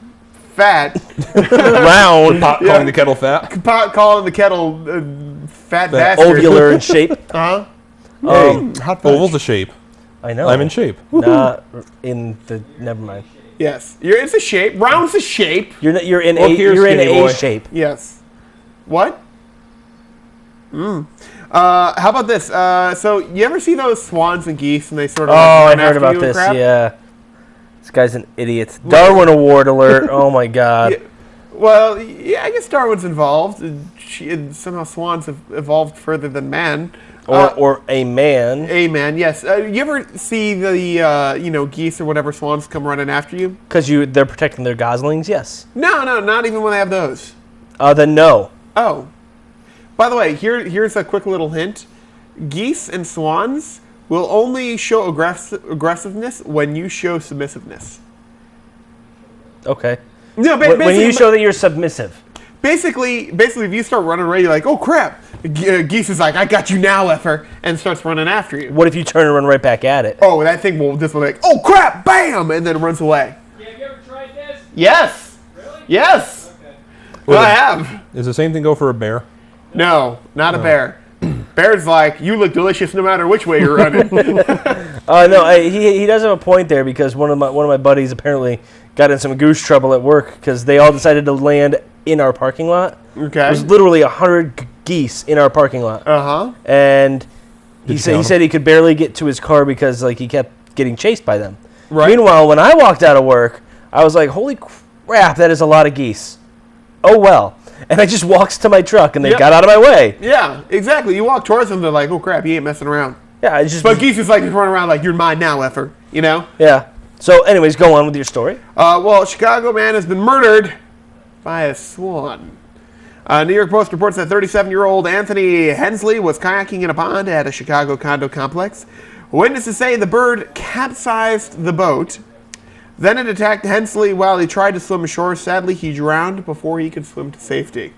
fat, Round. Pot calling the kettle fat. calling the kettle fat bastard. Ovular in shape. Huh? Hey, Hot fudge. oval's a shape. I know. I'm in shape. Not in the... Never mind. Yes. It's a shape. Round's a shape. You're in Look a here, you're in skinny a boy. shape. Yes. What? How about this? So you ever see those swans and geese, and they sort of? Oh, I run heard after about you and this. crap? Yeah, this guy's an idiot. Darwin Award alert. Oh my God. Yeah. Well, yeah, I guess Darwin's involved. Somehow swans have evolved further than man. Or a man. A man, yes. You ever see the geese or whatever swans come running after you? Because they're protecting their goslings. Yes. No, not even when they have those. Then no. Oh. By the way, here's a quick little hint. Geese and swans will only show aggressiveness when you show submissiveness. Okay. No, When you show that you're submissive. Basically, if you start running away, you're like, oh crap. Geese is like, I got you now, effer, and starts running after you. What if you turn and run right back at it? Oh, that thing will just be like, oh crap, bam, and then runs away. Yeah, have you ever tried this? Yes. Really? Yes. Okay. Well, I have. Is the same thing go for a bear? No, not a bear. Bear's like, you look delicious no matter which way you're running. No, he does have a point there because one of my buddies apparently got in some goose trouble at work because they all decided to land in our parking lot. Okay. There was literally 100 geese in our parking lot. Uh-huh. And he you said count he could barely get to his car because he kept getting chased by them. Right. Meanwhile, when I walked out of work, I was like, holy crap, that is a lot of geese. Oh well. And I just walked to my truck and they Yep. got out of my way. Yeah, exactly. You walk towards them, they're like, oh crap, he ain't messing around. Yeah, I just But geese is like, just running around like, you're mine now, effer. You know? yeah. So anyways, go on with your story. Well, a Chicago man has been murdered by a swan. New York Post reports that 37-year-old Anthony Hensley was kayaking in a pond at a Chicago condo complex. Witnesses say the bird capsized the boat. Then it attacked Hensley while he tried to swim ashore. Sadly, he drowned before he could swim to safety.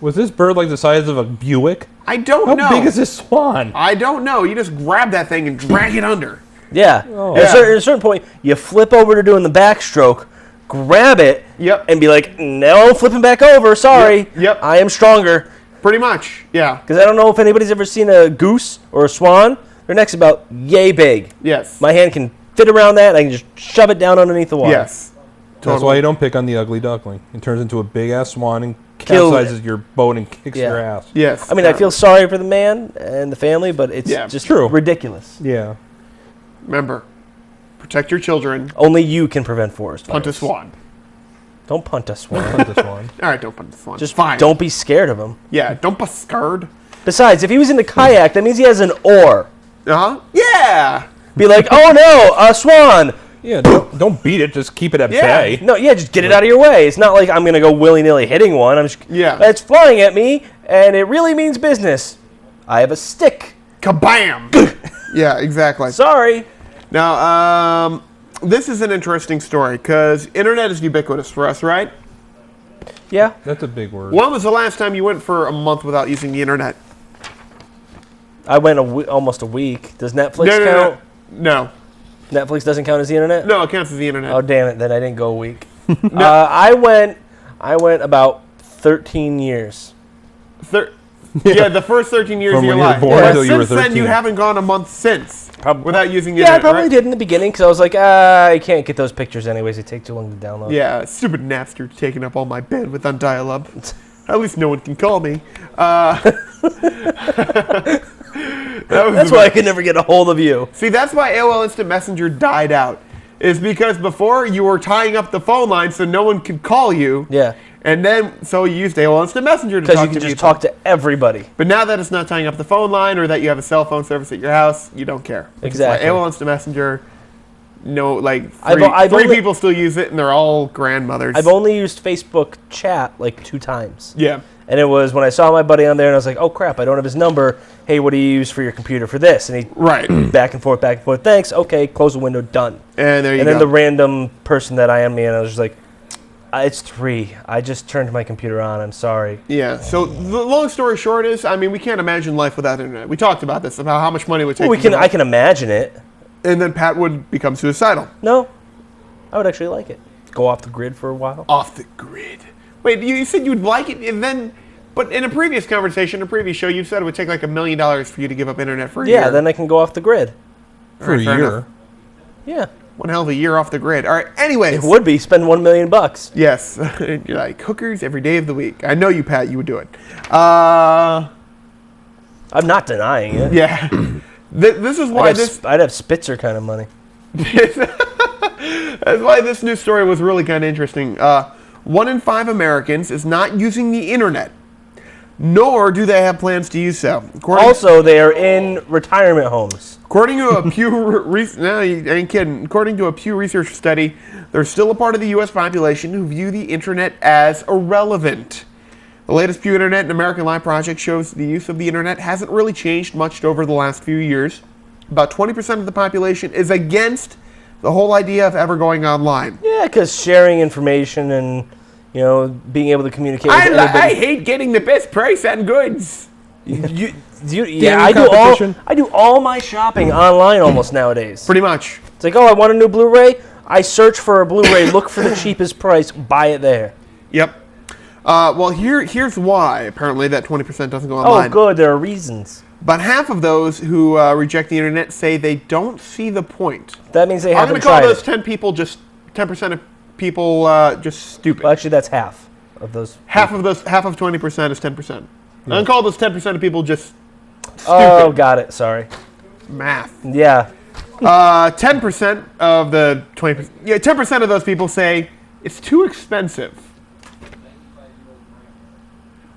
Was this bird like the size of a Buick? I don't How know. big is this swan? I don't know. You just grab that thing and drag it under. Yeah. Oh. At a certain point, you flip over to doing the backstroke, grab it, Yep. and be like, no, I'm flipping back over. Sorry. Yep. I am stronger. Pretty much, yeah. Because I don't know if anybody's ever seen a goose or a swan. Their neck's about yay big. Yes. My hand can fit around that. I can just shove it down underneath the water. Yes. That's why you don't pick on the ugly duckling. It turns into a big ass swan and Kill capsizes your boat and kicks Yeah. your ass. Yes. I mean, I feel sorry for the man and the family, but it's Yeah, just true. ridiculous. Yeah. Remember, protect your children. Only you can prevent forest fires. Punt a swan. Don't punt a swan. Hunt the swan. All right, don't punt the swan. Just fine. don't be scared of him. Yeah, don't be scared. Besides, if he was in the kayak, that means he has an oar. Uh-huh. Yeah. Be like, oh no, a swan. Yeah, don't beat it. Just keep it at Yeah. bay. No, yeah, just get it out of your way. It's not like I'm gonna go willy-nilly hitting one. I'm just, Yeah. it's flying at me, and it really means business. I have a stick. Kabam! Yeah, exactly. Sorry. Now, this is an interesting story because internet is ubiquitous for us, right? Yeah. That's a big word. When was the last time you went for a month without using the internet? I went almost a week. Does Netflix count? No. Netflix doesn't count as the internet? No, it counts as the internet. Oh, damn it. Then I didn't go a week. I went about 13 years. Yeah, the first 13 years From of your when you were life. born But until you were since then, you 13. haven't gone a month since without using the Yeah, I internet, probably right? did in the beginning because I was like, I can't get those pictures anyways. They take too long to download. Yeah, stupid Napster taking up all my bandwidth on dial-up. At least no one can call me. That's why I could never get a hold of you. See, that's why AOL Instant Messenger died out. Is because before you were tying up the phone line so no one could call you. Yeah. And then, so you used AOL Instant Messenger to Because talk you can to just people. talk to everybody. But now that it's not tying up the phone line or that you have a cell phone service at your house, you don't care. Which is why Exactly. AOL Instant Messenger, no, like I've three only- people still use it and they're all grandmothers. I've only used Facebook chat like 2 times. Yeah. And it was when I saw my buddy on there and I was like, oh crap, I don't have his number. Hey, what do you use for your computer for this? And he Right. back and forth. Thanks. Okay, close the window, done. And there you And go. then the random person that I am, I was just like, it's 3. I just turned my computer on. I'm sorry. Yeah. So the long story short is, I mean, we can't imagine life without internet. We talked about this about how much money it would take. Well, I can imagine it. And then Pat would become suicidal. No, I would actually like it. Go off the grid for a while. Off the grid. Wait, you said you'd like it, and then, but in a previous conversation, a previous show, you said it would take like $1 million for you to give up internet for a year. Yeah, then I can go off the grid. For a fair year. enough. Yeah, One hell of a year off the grid. All right. Anyways. it would be. Spend $1 million. Yes. You're like hookers every day of the week. I know you, Pat. You would do it. I I'm not denying it. Yeah. This is why I'd have Spitzer kind of money. That's why this news story was really kind of interesting. 1 in 5 Americans is not using the internet, nor do they have plans to use so. Also, they are in retirement homes. According to a Pew no, you ain't kidding. According to a Pew Research study, there's still a part of the U.S. population who view the internet as irrelevant. The latest Pew Internet and American Life project shows the use of the internet hasn't really changed much over the last few years. About 20% of the population is against the whole idea of ever going online. Yeah, because sharing information and being able to communicate. With I anybody. hate getting the best price on goods. I do all my shopping online almost nowadays. Pretty much. It's like, oh, I want a new Blu-ray. I search for a Blu-ray, look for the cheapest price, buy it there. Yep. Well, here's why, apparently, that 20% doesn't go online. Oh, good. There are reasons. About half of those who reject the internet say they don't see the point. That means they I'm haven't going to call tried those it. 10% of people just stupid. Well, actually, that's half of those. Half of 20% is 10%. I'm going to call those 10% of people just stupid. Oh, got it. Sorry. Math. Yeah. 10% of the 20%. Yeah, 10% of those people say it's too expensive.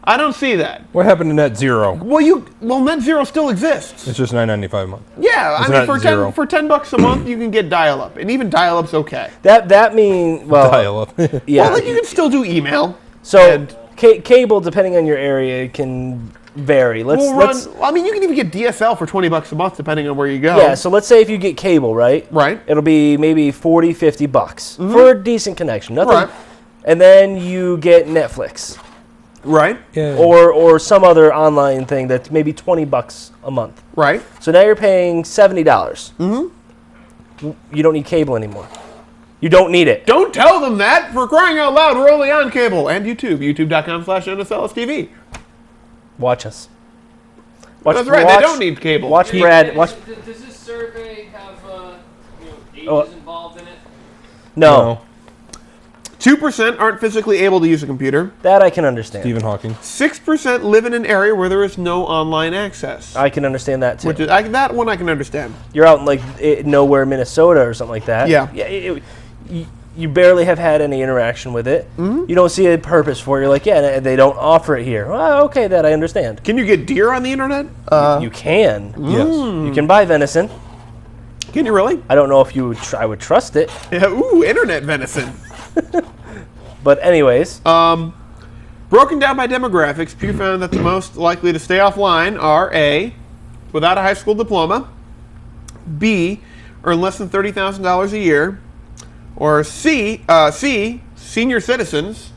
I don't see that. What happened to Net Zero? Well, Net Zero still exists. It's just $9.95 a month. Yeah, It's I mean not zero. for $10 a month you can get dial-up, and even dial-up's okay. That means Dial up. Yeah. Well, like you can still do email. So and cable, depending on your area, can vary. you can even get DSL for $20 a month depending on where you go. Yeah, so let's say if you get cable, right? Right. It'll be maybe $40, $50 for a decent connection. Nothing. Right. And then you get Netflix Right. or some other online thing that's maybe $20 a month. Right. So now you're paying $70. Mm-hmm. You don't need cable anymore. You don't need it. Don't tell them that. For crying out loud, we're only on cable and YouTube. YouTube.com/NSLSTV. Watch us. That's right. They don't need cable. Watch Brad. Watch. Does this survey have ages Oh. involved in it? No, 2% aren't physically able to use a computer. that I can understand. Stephen Hawking. 6% live in an area where there is no online access. I can understand that too. Which is, that one I can understand. You're out in like nowhere, Minnesota or something like that. Yeah. You barely have had any interaction with it. Mm-hmm. You don't see a purpose for it. You're like, yeah, they don't offer it here. Well, okay, that I understand. Can you get deer on the internet? You can. Yes. You can buy venison. Can you really? I don't know if you would I would trust it. Yeah, ooh, internet venison. But anyways, Broken down by demographics, Pew found that the most likely to stay offline are A, without a high school diploma, B, earn less than $30,000 a year, or C, senior citizens,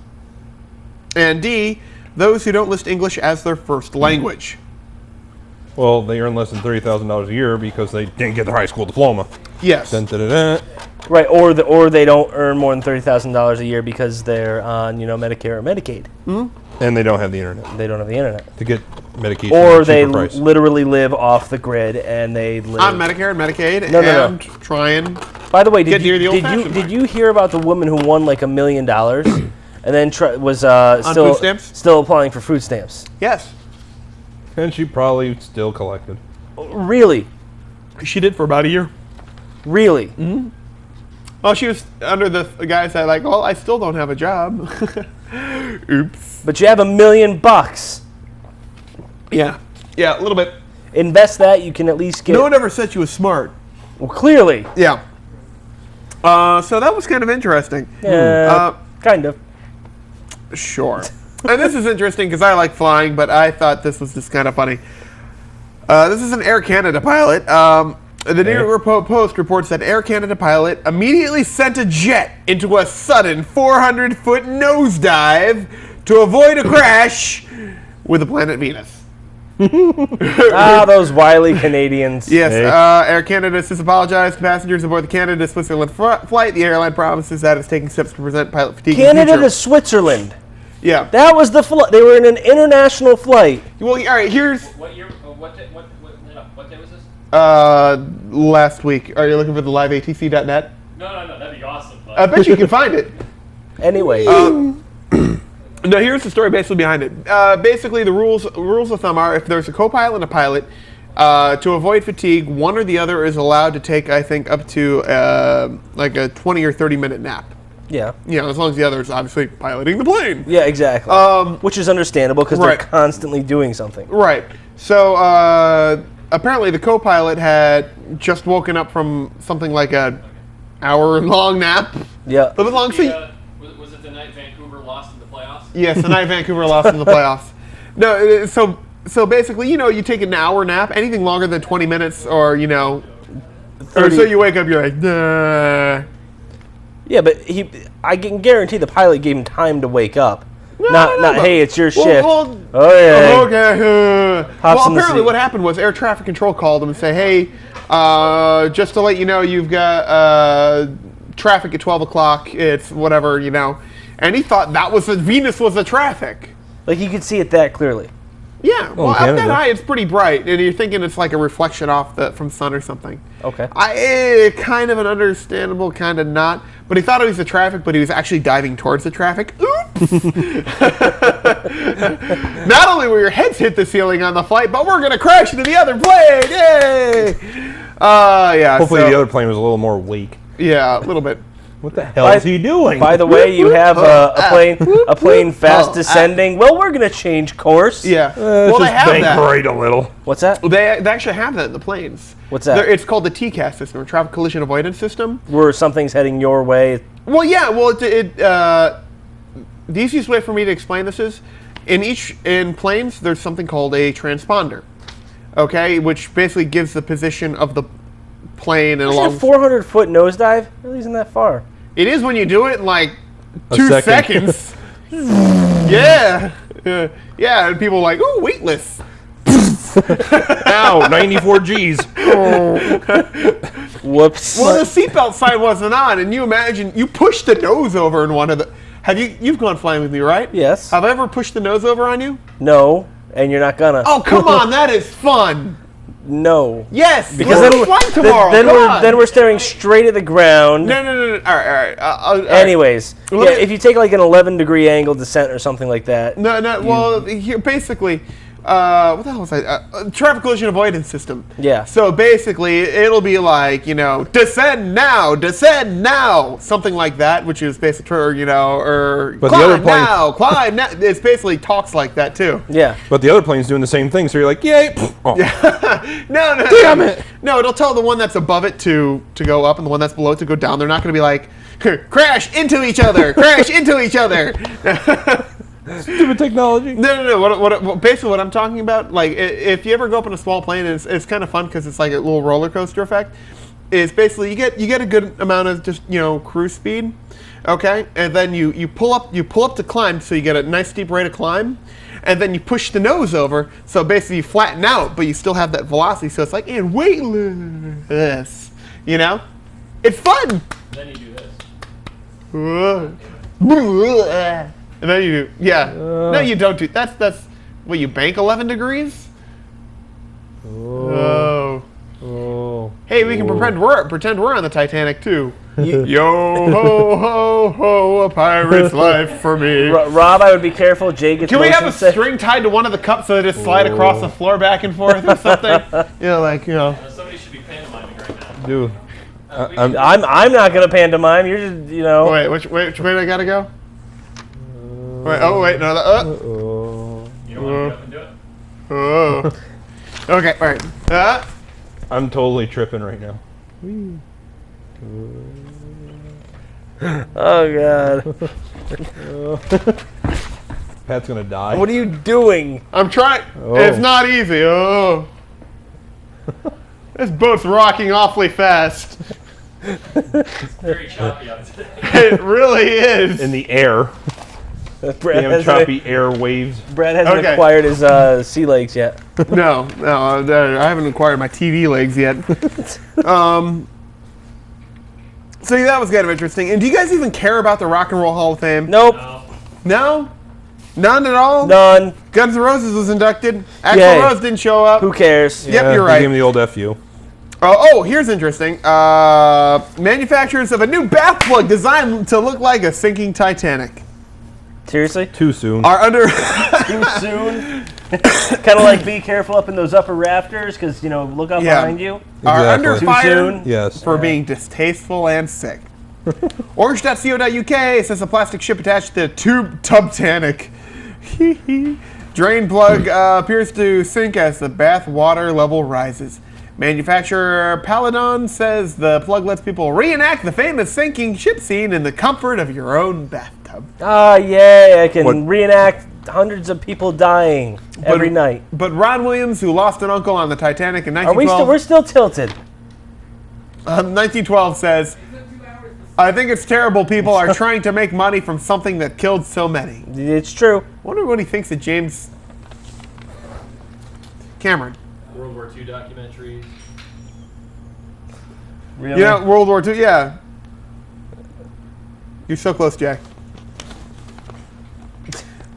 and D, those who don't list English as their first language. Well, they earn less than $30,000 a year because they didn't get their high school diploma. Yes. Dun, dun, dun, dun. right, or they don't earn more than $30,000 a year because they're on Medicare or Medicaid. And they don't have the internet They don't have the internet, to get medication or at a they cheaper price. literally live off the grid and they live On Medicare and Medicaid, No, no. and try and... By the way, Get near the old-fashioned did way. you hear about the woman who won like $1 million and then was food stamps? still applying for food stamps? Yes. And she probably still collected. Really, She did for about a year. really. Well, she was under the guys that like, well, I still don't have a job. Oops. But you have $1 million. Yeah. Yeah, a little bit. Invest that, you can at least get. No one ever said she was smart. Well, clearly, Yeah. So that was kind of interesting. kind of. Sure. And this is interesting because I like flying, but I thought this was just kind of funny. This is an Air Canada pilot. The New York Post reports that Air Canada pilot immediately sent a jet into a sudden 400-foot nosedive to avoid a crash with the planet Venus. Those wily Canadians. Yes, Air Canada has apologized to passengers aboard the Canada to Switzerland flight. The airline promises that it's taking steps to prevent pilot fatigue in the Canada future. to Switzerland. Yeah. That was the flight. They were in an international flight. Well, all right, here's What year? What day was this? last week. Are you looking for the liveatc.net? No, that'd be awesome. But I bet you can find it. Anyway, No, here's the story basically behind it. Basically, the rules of thumb are if there's a co-pilot and a pilot, to avoid fatigue, one or the other is allowed to take, I think, up to like a 20 or 30-minute nap. Yeah. You know, as long as the other is obviously piloting the plane. Yeah, exactly. Which is understandable because right. they're constantly doing something. Right. So apparently the co-pilot had just woken up from something like a hour-long nap. Yeah. A little bit long. Was it the night Vancouver lost in the playoffs? Yes, the night Vancouver lost in the playoffs. No, so basically, you know, you take an hour nap, anything longer than 20 minutes, or you know, 30. or so you wake up, you're like, nah. Yeah, but I can guarantee the pilot gave him time to wake up. Not but- hey, it's your Well, shift. well, Oh yeah. Okay. Hops Well, in the apparently seat. what happened was air traffic control called him and say, hey, just to let you know, you've got traffic at 12 o'clock. It's whatever, you know. And he thought that was Venus was the traffic. Like you could see it that clearly. Yeah, well, up Canada. that high, it's pretty bright, and you're thinking it's like a reflection off from sun or something. Okay. Kind of an understandable, kind of not. But he thought it was the traffic, but he was actually diving towards the traffic. Oops! Not only will your heads hit the ceiling on the flight, but we're gonna crash into the other plane! Yay! Yeah. Hopefully so- the other plane was a little more weak. Yeah, a little bit. What the hell is he doing? By the way, you have a plane fast descending. Well, we're gonna change course. Yeah. Well, Well, they have bank that. right a little. What's that? They actually have that in the planes. What's that? It's called the TCAS system, or Traffic Collision Avoidance System. Where something's heading your way. Well, yeah. Well, the easiest way for me to explain this is, in planes, there's something called a transponder, okay, which basically gives the position of the plane and Actually, along. a 400-foot nosedive really isn't that far. It is when you do it in like A 2 second. seconds. Yeah, yeah, and people are like, ooh, weightless. Ow, 94 G's. Whoops. Well, the seatbelt sign wasn't on, and you imagine you pushed the nose over in one of the. You've gone flying with me, right? Yes. Have I ever pushed the nose over on you? No, and you're not gonna. Oh, come on, that is fun. No. Yes, Because we're then, flying tomorrow. then Come we're on. then we're staring straight at the ground. No. All right. All right. Anyways, Well, yeah, let me- if you take like an 11-degree angle descent or something like that. No. Well, here basically, what the hell was I? Traffic collision avoidance system. Yeah. So basically, it'll be like, you know, descend now, something like that, which is basically, or, you know, or But the climb other plane- now, climb now. It's basically talks like that too. Yeah. But the other plane's doing the same thing, so you're like, yay! Oh. No. Damn it. No, it'll tell the one that's above it to go up and the one that's below it to go down. They're not going to be like, crash into each other, crash into each other. Stupid technology. No. What basically what I'm talking about, like if you ever go up in a small plane, and it's kind of fun because it's like a little roller coaster effect. Is basically you get a good amount of just, you know, cruise speed, okay, and then you pull up to climb, so you get a nice steep rate of climb, and then you push the nose over, so basically you flatten out, but you still have that velocity, so it's like and weightless, you know, it's fun. Then you do this. And then you do, yeah. No, you don't do. That's what you bank 11 degrees. Oh. Hey, we can pretend we're on the Titanic too. Yo ho ho ho, a pirate's life for me. Rob, I would be careful. Jay gets Can we have a motion sick. string tied to one of the cups so they just slide across the floor back and forth or something? Like, you know. Somebody should be pantomiming right now. Dude. I'm not gonna pantomime. You're just, you know. Wait, which way do I gotta go? Wait, oh wait, no. You don't want to get up and do it? Oh. Okay, all right. I'm totally tripping right now. Oh god. Pat's gonna die. What are you doing? I'm trying. Oh. It's not easy. Oh. This boat's rocking awfully fast. Very choppy out today. It really is. In the air. Brad Damn hasn't, choppy air waves. Brad hasn't Okay. acquired his sea legs yet. No, I haven't acquired my TV legs yet. So yeah, that was kind of interesting. And do you guys even care about the Rock and Roll Hall of Fame? Nope. No? None at all? None. Guns N' Roses was inducted. Axl Yay. Rose didn't show up. Who cares? Yep, Yeah, you're they right. Gave him the old FU. Oh, here's interesting. Manufacturers of a new bath plug designed to look like a sinking Titanic. Seriously? Too soon. Are under Too soon? Kind of like be careful up in those upper rafters because, look out Yeah. behind you. are Exactly. under Too fire soon? Yes. for being distasteful and sick. Orange.co.uk says a plastic ship attached to Tubtanic. Drain plug appears to sink as the bath water level rises. Manufacturer Paladon says the plug lets people reenact the famous sinking ship scene in the comfort of your own bathtub. Ah, yay! I can What- reenact hundreds of people dying every night. But Ron Williams, who lost an uncle on the Titanic in Are we still? 1912, We're still tilted. 1912 says, I think it's terrible people are trying to make money from something that killed so many. It's true. Wonder what he thinks of James Cameron. World War II documentaries. Really? Yeah, World War II, yeah. You're so close, Jack.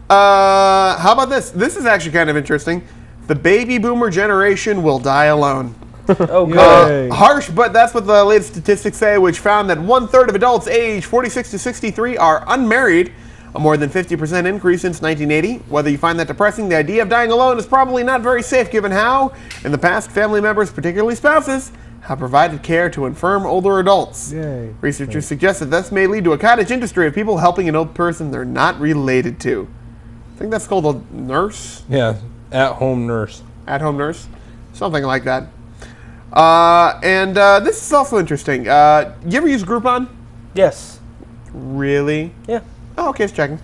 How about this? This is actually kind of interesting. The baby boomer generation will die alone. Oh, good. Yay. Harsh, but that's what the latest statistics say, which found that 1/3 of adults aged 46 to 63 are unmarried, a more than 50% increase since 1980. Whether you find that depressing, the idea of dying alone is probably not very safe given how, in the past, family members, particularly spouses, have provided care to infirm older adults. Yay. Researchers suggest that this may lead to a cottage industry of people helping an old person they're not related to. I think that's called a nurse, Yeah. At-home nurse. at-home nurse, something like that. And this is also interesting. You ever use Groupon? Yes. Really? Yeah. Oh, okay, just checking.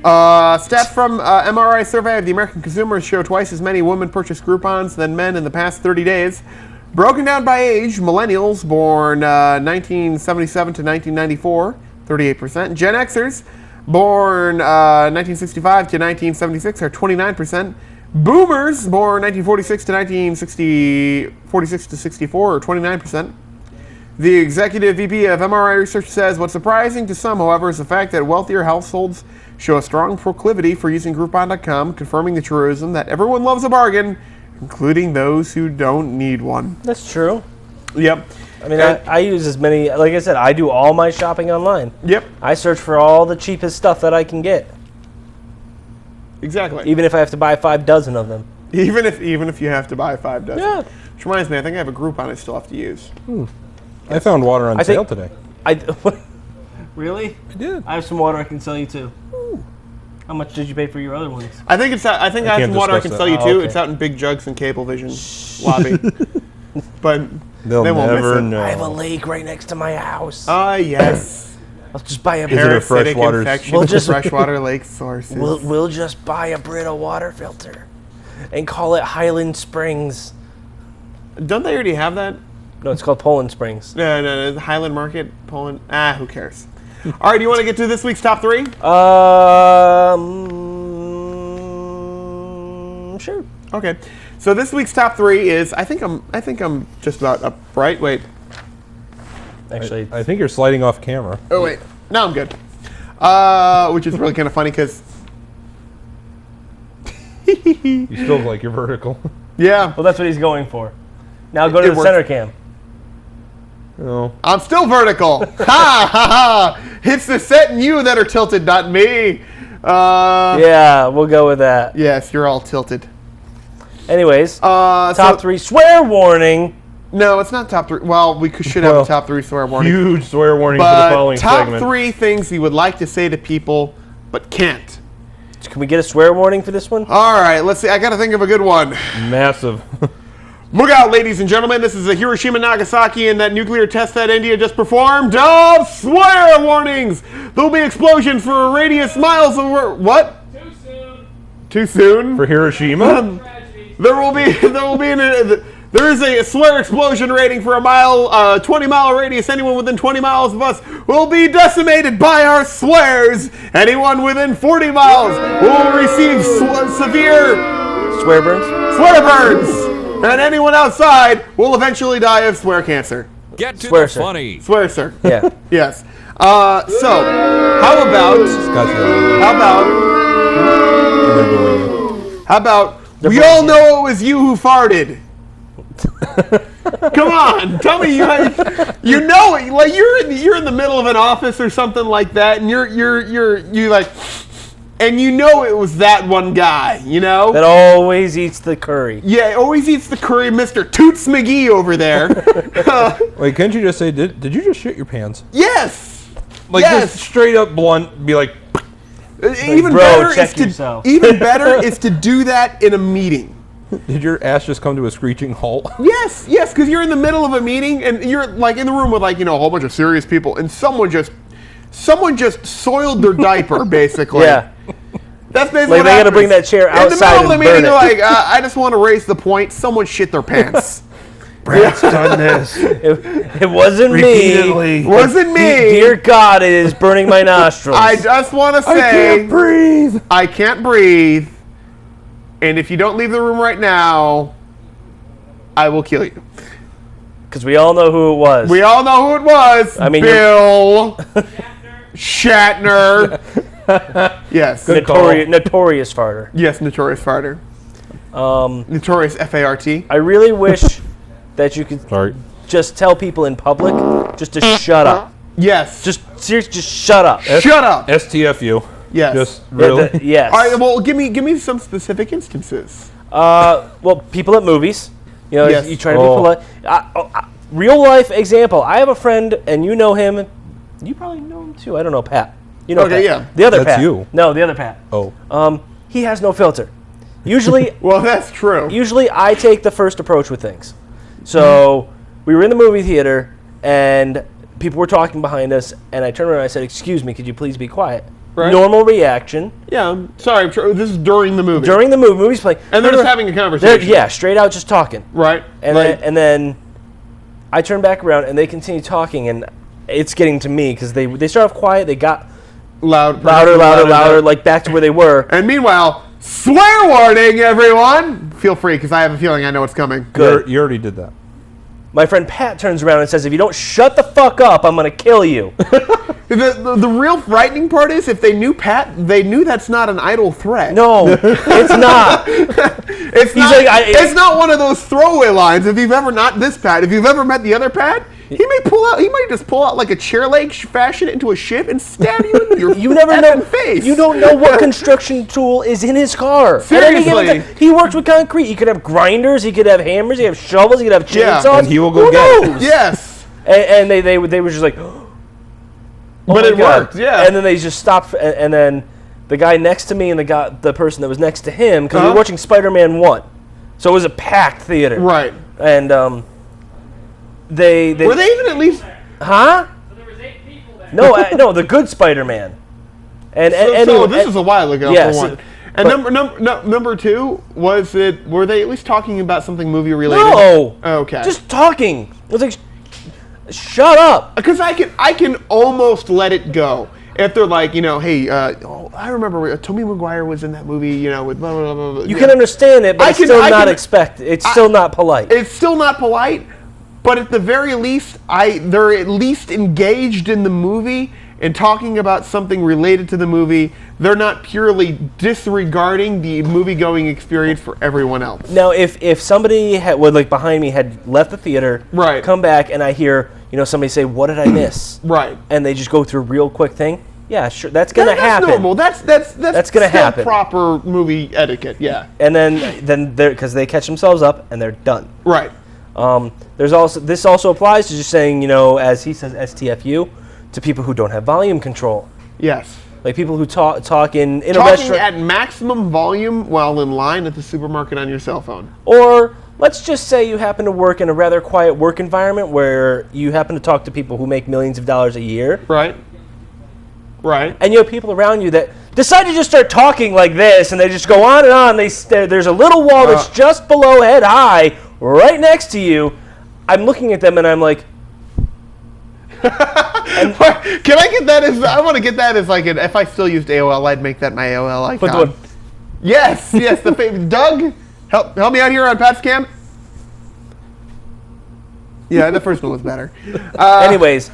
Stats from MRI survey of the American consumers show twice as many women purchased Groupons than men in the past 30 days. Broken down by age, millennials born 1977 to 1994, 38%. Gen Xers born 1965 to 1976 are 29%. Boomers born 1946 to 46 to 64 are 29%. The executive VP of MRI Research says what's surprising to some, however, is the fact that wealthier households show a strong proclivity for using Groupon.com, confirming the truism that everyone loves a bargain, including those who don't need one. That's true. Yep. I mean, I use as many, like I said, I do all my shopping online. Yep. I search for all the cheapest stuff that I can get, Exactly. even if I have to buy 5 dozen of them. Even if you have to buy 5 dozen. Yeah. Which reminds me, I think I have a Groupon I still have to use. I found water on I think- sale today. Really? I did. I have some water I can sell you too. How much did you pay for your other ones? I think it's out, I have can't some water I discuss can that. sell you Oh, too. okay. It's out in Big Jugs and Cablevision lobby. But They'll they won't miss never it. know. I have a lake right next to my house. Yes. I'll just buy a. Is it a Parasitic freshwater- infection We'll with just- freshwater lake sources. We'll just buy a Brita water filter, and call it Highland Springs. Don't they already have that? No, it's called Poland Springs. No, the Highland Market, Poland. Who cares? All right, do you want to get to this week's top 3? Sure. Okay. So this week's top 3 is I think I'm just about up right. Wait. Actually, I think you're sliding off camera. Oh wait. No, I'm good. Which is really kind of funny because You still look like you're vertical. yeah, well, that's what he's going for. Now go to It the works. center cam. No. I'm still vertical. Ha ha ha! It's the set and you that are tilted, not me. Yeah, we'll go with that. Yes, you're all tilted. Anyways, Top top 3 swear warning. No, it's not top 3. Well, we should have Well, a top 3 swear warning. Huge swear warning for the But following top segment. 3 things you would like to say to people but can't. Can we get a swear warning for this one? All right, let's see. I got to think of a good one. Massive. Look out, ladies and gentlemen. This is a Hiroshima, Nagasaki, and that nuclear test that India just performed of swear warnings. There'll be explosions for a radius miles over. What? Too soon. Too soon? For Hiroshima? Tragedy. There is a swear explosion rating for a 20-mile radius. Anyone within 20 miles of us will be decimated by our swears. Anyone within 40 miles will receive severe Swear burns? swear burns. And anyone outside will eventually die of swear cancer. Get to Swear, the sir. funny. Swear, sir. Yeah. Yes. So, how about we all know it was you who farted. Come on, tell me you know it. Like you're in the middle of an office or something like that, and you like and you know it was that one guy, you know? That always eats the curry. Yeah, always eats the curry, Mr. Toots McGee over there. Wait, can't you just say, did you just shit your pants? Yes! Like, yes! just straight up blunt, be like, Even bro, better check is to yourself. even better is to do that in a meeting. did your ass just come to a screeching halt? Yes, because you're in the middle of a meeting and you're like in the room with like, you know, a whole bunch of serious people and someone just soiled their diaper basically. Yeah. That's basically Like, what they gotta happens. bring that chair in the outside middle of the and meeting. burn They're it. like, I just want to raise the point. Someone shit their pants. Brad's done this. It wasn't Repeatedly. me. Wasn't me. Dear God, it is burning my nostrils. I just want to I say, can't breathe. I can't breathe. And if you don't leave the room right now, I will kill you. Because we all know who it was. We all know who it was. I mean, Bill Shatner. Yes. Good call. Notorious farter. Yes, notorious farter. Notorious FART. I really wish that you could Sorry. just tell people in public just to shut up. Yes. Just seriously, just shut up. shut up. STFU. Yes. Just really. Yes. All right. Well, give me some specific instances. Well, people at movies. You know, Yes. you try to be polite. Real life example. I have a friend, and you know him. You probably know him too. I don't know, Pat. You know Okay, Pat. yeah. The other That's Pat. you. No, the other Pat. Oh. He has no filter. Usually, Well, that's true. usually I take the first approach with things. So we were in the movie theater, and people were talking behind us, and I turned around and I said, "Excuse me, could you please be quiet?" Right. Normal reaction. Yeah. I'm sorry. I'm sure this is during the movie. During the movie's playing. And they're just having a They're- conversation. yeah, straight out just talking. Right. And Like, then I turn back around and they continue talking, and it's getting to me because they start off quiet. They got louder, like back to where they were. And meanwhile, swear warning, everyone. Feel free, because I have a feeling I know what's coming. Good. You already did that. My friend Pat turns around and says, "If you don't shut the fuck up, I'm gonna kill you." The real frightening part is if they knew Pat, they knew that's not an idle threat. No, it's not. It's not. like, it's not one of those throwaway lines. If you've ever not this Pat, if you've ever met the other Pat, he might just pull out like a chair leg, fashion it into a ship, and stab you in your You never effing know. face. You don't know what construction tool is in his car. At any given Seriously. time. He works with concrete. He could have grinders. He could have hammers. He could have shovels. He could have Yeah, chainsaws. and he will go Who get it. knows? Yes, And they were just like, oh but my it God. worked. Yeah. And then they just stopped. And then the guy next to me and the person that was next to him, because we Uh-huh. were watching Spider-Man 1, so it was a packed theater. Right. And they Were they even at least? huh? So there was 8 people there. No, the good Spider-Man. And So anyway, this was a while ago. yeah, for so- one. And but- number two was it? Were they at least talking about something movie related? No. Okay. Just talking. It was like, shut up. Because I can almost let it go if they're like, you know, hey, I remember Tobey Maguire was in that movie, you know, with blah blah blah. Blah You can understand it, but I it's can- still I not can- expect. It's still not polite. It's still not polite, but at the very least, they're at least engaged in the movie and talking about something related to the movie. They're not purely disregarding the movie-going experience for everyone else. Now, if somebody would like behind me had left the theater, Right. come back, and I hear somebody say, "What did I miss?" Right. and they just go through a real quick thing. Yeah, sure, that's gonna That's happen. normal. That's gonna still happen. Proper movie etiquette. Yeah. And then they're because they catch themselves up and they're done. Right. This also applies to just saying, as he says, STFU, to people who don't have volume control, Yes. like people who talk in a Talking restaurant, at maximum volume while in line at the supermarket on your cell phone. or let's just say you happen to work in a rather quiet work environment where you happen to talk to people who make millions of dollars a year, Right. Right. and you have people around you that decide to just start talking like this, and they just go on and on. There's a little wall that's just below head high, right next to you. I'm looking at them and I'm like, Can I get that as? I want to get that as like an. If I still used AOL, I'd make that my AOL icon. put the one. Yes. Yes. Doug, help me out here on Pat's Cam. Yeah, the first one was better. Anyways,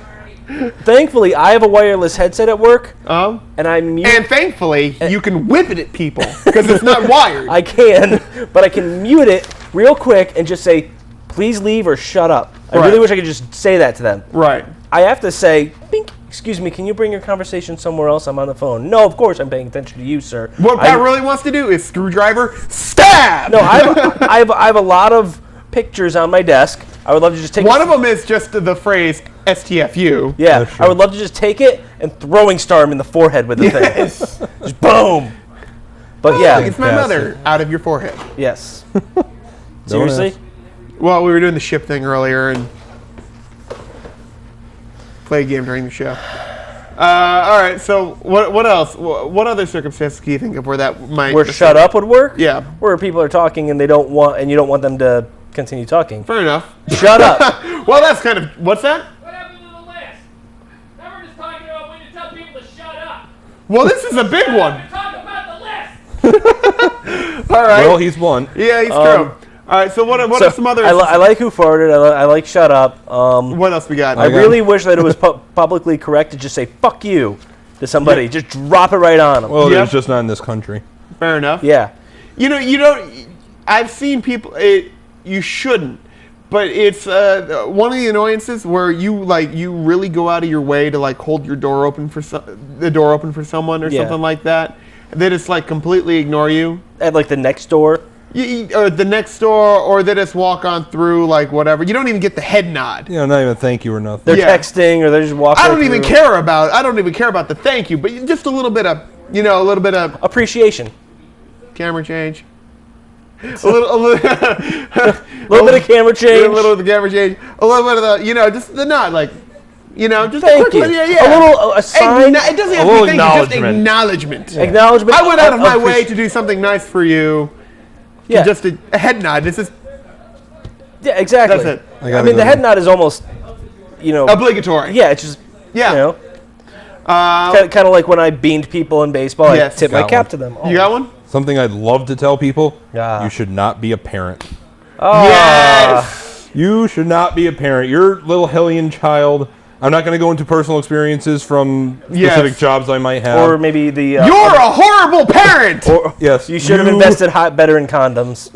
thankfully I have a wireless headset at work, And and I'm thankfully, you can whip it at people because it's not wired. I can, but I can mute it real quick and just say, "Please leave" or "Shut up." I Right. really wish I could just say that to them. Right. I have to say, "Bink, excuse me, can you bring your conversation somewhere else? I'm on the phone. No, of course I'm paying attention to you, sir. What Pat really wants to do is screwdriver stab. No, I have a lot of pictures on my desk. I would love to just take One of them is just the phrase STFU. Yeah, I would love to just take it and throwing star him in the forehead with the Yes. thing. Just boom. But yeah, It's my mother out of your forehead. yes. Seriously? Well, we were doing the ship thing earlier and play a game during the show. All right, so what else? What other circumstances can you think of where that might... Where shut up would work? Yeah. Where people are talking and you don't want them to continue talking. Fair enough. Shut up. Well, that's kind of... What's that? What happened to the list? Now we're just talking about when to tell people to shut up. Well, this is a big one. We're talking about the list. All right. Well, he's one. Yeah, he's true. All right, so what are some other... I like who farted. I like shut up. What else we got? I really wish that it was publicly correct to just say "fuck you" to somebody. Yeah. Just drop it right on them. Well, Yep. it's just not in this country. Fair enough. Yeah. You don't... I've seen people... you shouldn't. But it's one of the annoyances where you really go out of your way to hold your door open for the door open for someone or something like that. They just completely ignore you. At the next door. Or the next door, or they just walk on through whatever. You don't even get the head nod. You know, not even thank you or nothing. They're Yeah. texting or they're just walking. I don't even care about the thank you, but just a little bit of appreciation. camera change. A little Little bit of camera change. A little of the camera change. A little bit of the just the nod, just Thank a quick you. one. Yeah. A sign. It doesn't have A to little be thank you, just acknowledgement. acknowledgement. Acknowledgement. I went out of my Appreci- way to do something nice for you. Yeah. Just a head nod. This is Yeah, exactly. That's it. I gotta mean, go the now. head nod is almost, obligatory. yeah, it's just, Yeah. kind of like when I beamed people in baseball. Yes. I tip my Got cap one. to them. You got one? Something I'd love to tell people, Ah. you should not be a parent. Yes. You should not be a parent. Your little hellion child. I'm not going to go into personal experiences from specific Yes. jobs I might have. Or maybe the. You're a horrible parent. yes, You should have invested better in condoms.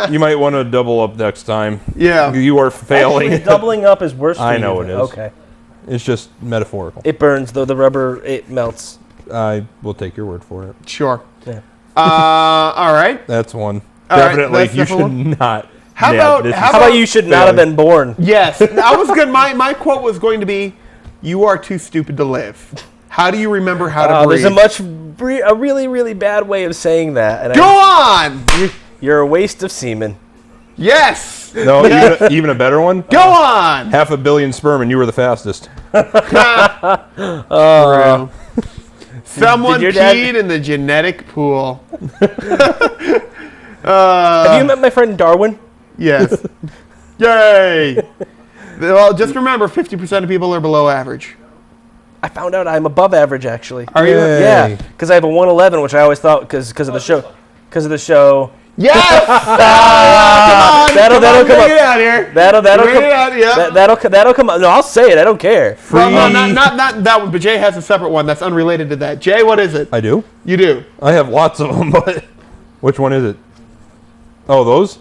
You might want to double up next time. Yeah. You are failing. Actually, doubling up is worse for I you. know it is. Okay. It's just metaphorical. It burns, though. The rubber, it melts. I will take your word for it. Sure. Yeah. All right. That's one. All right, Definitely, that's you should definitely not. How Yeah, about- this is how How about you should not have been born? Yes. I was good. My quote was going to be, "You are too stupid to live." How do you remember how to breathe? There's a really, really bad way of saying that. And Go on. You're a waste of semen. Yes. No, even a better one. Go on. 500 million sperm, and you were the fastest. Someone Did your dad- peed in the genetic pool. Have you met my friend Darwin? Yes. Yay. Well, just remember, 50% of people are below average. I found out I'm above average, actually. Are you? Yay. Yeah, because I have a 111, which I always thought because of the show. Because of the show. Yes. Come on. That'll come bring up. it out here. That'll Bring come. it out, yeah. That'll come up. No, I'll say it. I don't care. Well, no, not that one, but Jay has a separate one that's unrelated to that. Jay, what is it? I do. You do. I have lots of them, but which one is it? Oh, those?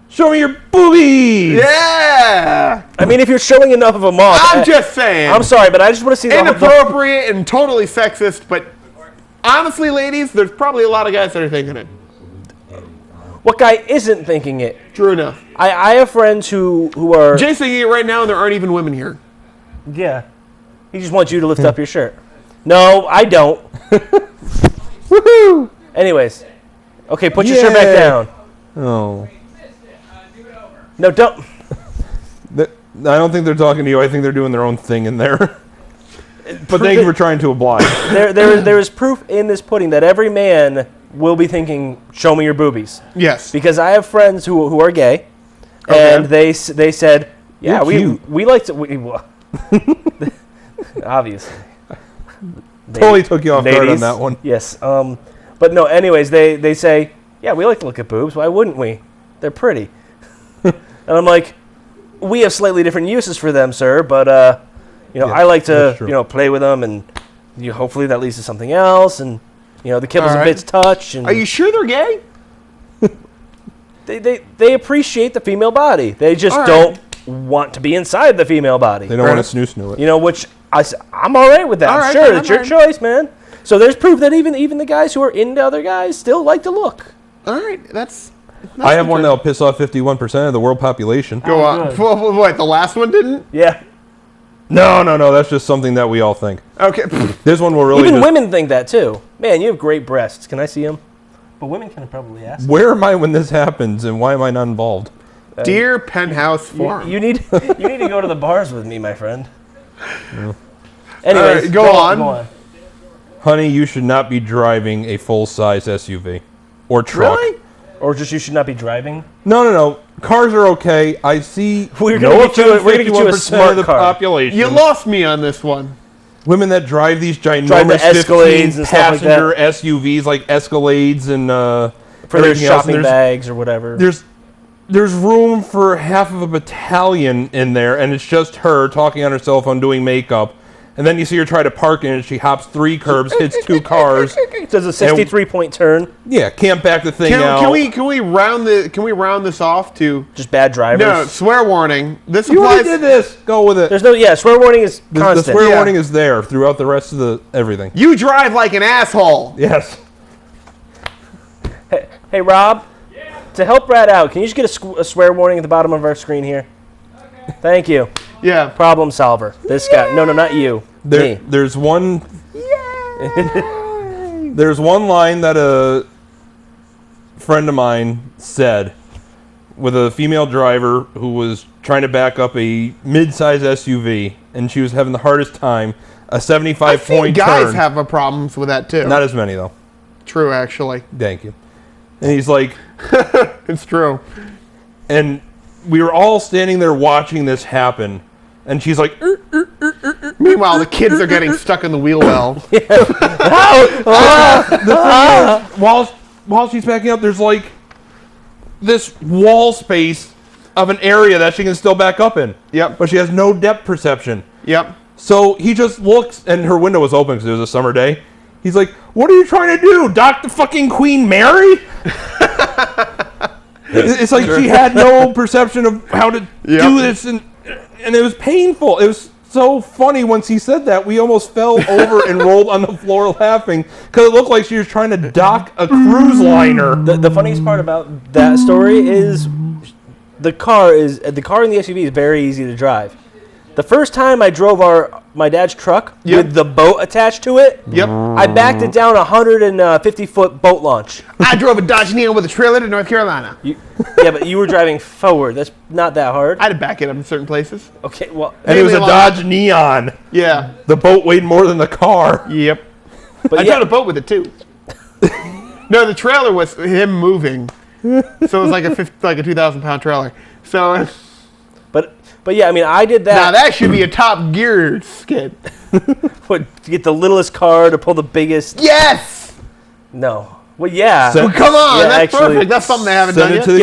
Show me your boobies! Yeah. I mean, if you're showing enough of them off, I'm just saying. I'm sorry, but I just want to see the Inappropriate and totally sexist, but honestly, ladies, there's probably a lot of guys that are thinking it. What guy isn't thinking it? True enough. I have friends who are. Jay's thinking it right now, and there aren't even women here. Yeah. He just wants you to lift up your shirt. No, I don't. Woohoo! Anyways. Okay, put your shirt back Yeah. down. Oh. No, don't. I don't think they're talking to you. I think they're doing their own thing in there. But thank you for trying to oblige. There is proof in this pudding that every man will be thinking, "Show me your boobies," Yes. because I have friends who are gay, and they said, "Yeah, You're cute. we like to." Obviously, Totally took you off guard on ladies. that one. Yes. But no. Anyways, they say, "Yeah, we like to look at boobs. Why wouldn't we? They're pretty." And I'm like, "We have slightly different uses for them, sir. But I like that's to true. play with them, and hopefully that leads to something else, and the kibbles All and right. bits touch, and Are you sure they're gay? they appreciate the female body. They just All right. don't want to be inside the female body. They don't want to snoo it. Which I'm all right with that. All right, sure, then, it's your all choice, man. So there's proof that even the guys who are into other guys still like to look. All right, that's I have one that'll piss off 51% of the world population. Go on. good. What, the last one didn't? Yeah. No. That's just something that we all think. Okay. This one will really. Even just- women think that too. Man, you have great breasts. Can I see them? But women can probably ask. Where am I when this happens, and why am I not involved? Dear Penthouse Farm. You need to go to the bars with me, my friend. Anyways, right, go on. Go on. Honey, you should not be driving a full-size SUV or truck. Really? Or just you should not be driving. No. Cars are okay. I see. We're gonna get you a 51% smart of the car. population. You lost me on this one. Women that drive these ginormous Drive the Escalades 15 and stuff like that. passenger SUVs like Escalades and For their everything else. shopping And bags or whatever. There's room for half of a battalion in there, and it's just her talking on her cell phone doing makeup. And then you see her try to park in, and she hops 3 curbs, hits 2 cars. Does a 63-point turn. Yeah, can't back the thing out. Can we round this off to Just bad drivers. no swear warning? This You already applies. did this. Go with it. There's no. Yeah, swear warning is The constant. swear Yeah. warning is there throughout the rest of the everything. You drive like an asshole. Yes. Hey, Rob. To help Brad out, can you just get a swear warning at the bottom of our screen here? Okay. Thank you. Yeah. Problem solver. This guy. No, not you. Me. There's one. There's one line that a friend of mine said with a female driver who was trying to back up a mid-size SUV, and she was having the hardest time. A I think 75-point guys turn. have problems with that too. Not as many though. True, actually. Thank you. And he's like, It's true. and we were all standing there watching this happen, and she's like, Meanwhile, the kids are getting stuck in the wheel well. while she's backing up, there's like this wall space of an area that she can still back up in. Yep. But she has no depth perception. Yep. So he just looks, and her window was open because it was a summer day. He's like, "What are you trying to do? Dock the fucking Queen Mary?" It's like she had no perception of how to do this, and it was painful. It was so funny once he said that. We almost fell over and rolled on the floor laughing because it looked like she was trying to dock a cruise liner. The funniest part about that story is the car in the SUV is very easy to drive. The first time I drove my dad's truck with the boat attached to it, Yep. I backed it down a 150-foot boat launch. I drove a Dodge Neon with a trailer to North Carolina. Yeah, but you were driving forward. That's not that hard. I had to back it up in certain places. Okay, well, And it was a Maybe a lot. Dodge Neon. Yeah. The boat weighed more than the car. Yep. but I yeah, towed a boat with it too. No, the trailer was him moving, so it was like a 2,000-pound trailer. So but yeah, I mean, I did now that. that should be a Top Gear skit. To get the littlest car to pull the biggest. Yes. No. Well, yeah. So- Well, come on, Yeah, that's actually, perfect. That's something they haven't send done it yet. to the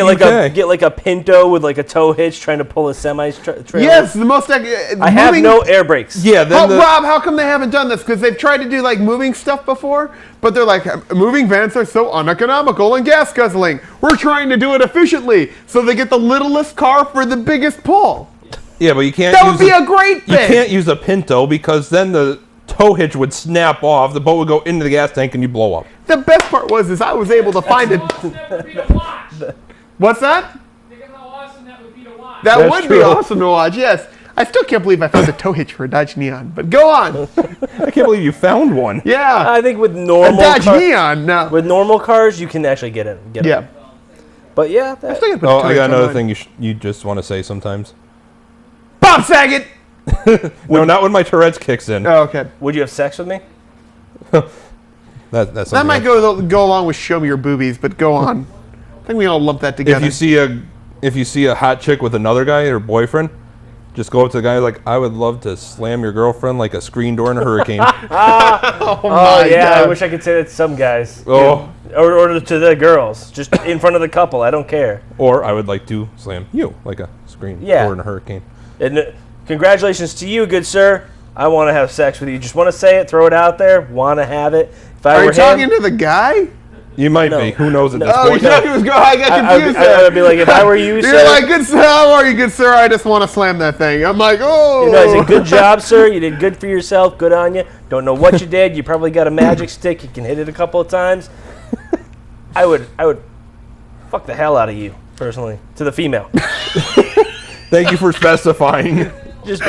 get like UK. a Pinto with like a tow hitch trying to pull a semi trailer. Yes, the most. I have no air brakes. Yeah, then Rob, how come they haven't done this? Because they've tried to do like moving stuff before, but they're like, moving vans are so uneconomical and gas guzzling. We're trying to do it efficiently, so they get the littlest car for the biggest pull. yeah, but you can't. That use would be a great You thing. can't use a Pinto because then the tow hitch would snap off. The boat would go into the gas tank and you blow up. The best part was I was able to find it. Awesome that would be to watch. What's that? Think of how awesome that would be to watch. That That's would be true. awesome to watch. Yes, I still can't believe I found a tow hitch for a Dodge Neon. But go on. I can't believe you found one. Yeah, I think with a normal Dodge car- Neon. No. with normal cars, you can actually get it. Yeah. But yeah, that, Still gotta put Oh, the tow I hitch got on another mine. thing you just want to say sometimes. Bob Saget. No, not when my Tourette's kicks in. Oh, okay. would you have sex with me? That's That something might else. go along with show me your boobies, but go on. I think we all lump that together. If you see a hot chick with another guy or boyfriend, just go up to the guy like, I would love to slam your girlfriend like a screen door in a hurricane. Oh yeah, I God. wish I could say that to some guys. Oh. Or to the girls, just in front of the couple. I don't care. Or I would like to slam you like a screen Yeah. door in a hurricane. And congratulations to you, good sir. I want to have sex with you. Just want to say it, throw it out there. Want to have it. If I Are were you talking him, to the guy? You might No. be. Who knows at this Oh, you point? thought he was going. I got confused. I would be like, if I were you, You're sir. like, good sir, how are you, good sir? I just want to slam that thing. I'm like, oh. You know, I said, good job, sir. You did good for yourself. Good on you. Don't know what you did. You probably got a magic stick. You can hit it a couple of times. I would fuck the hell out of you, personally, to the female. Thank you for specifying. Just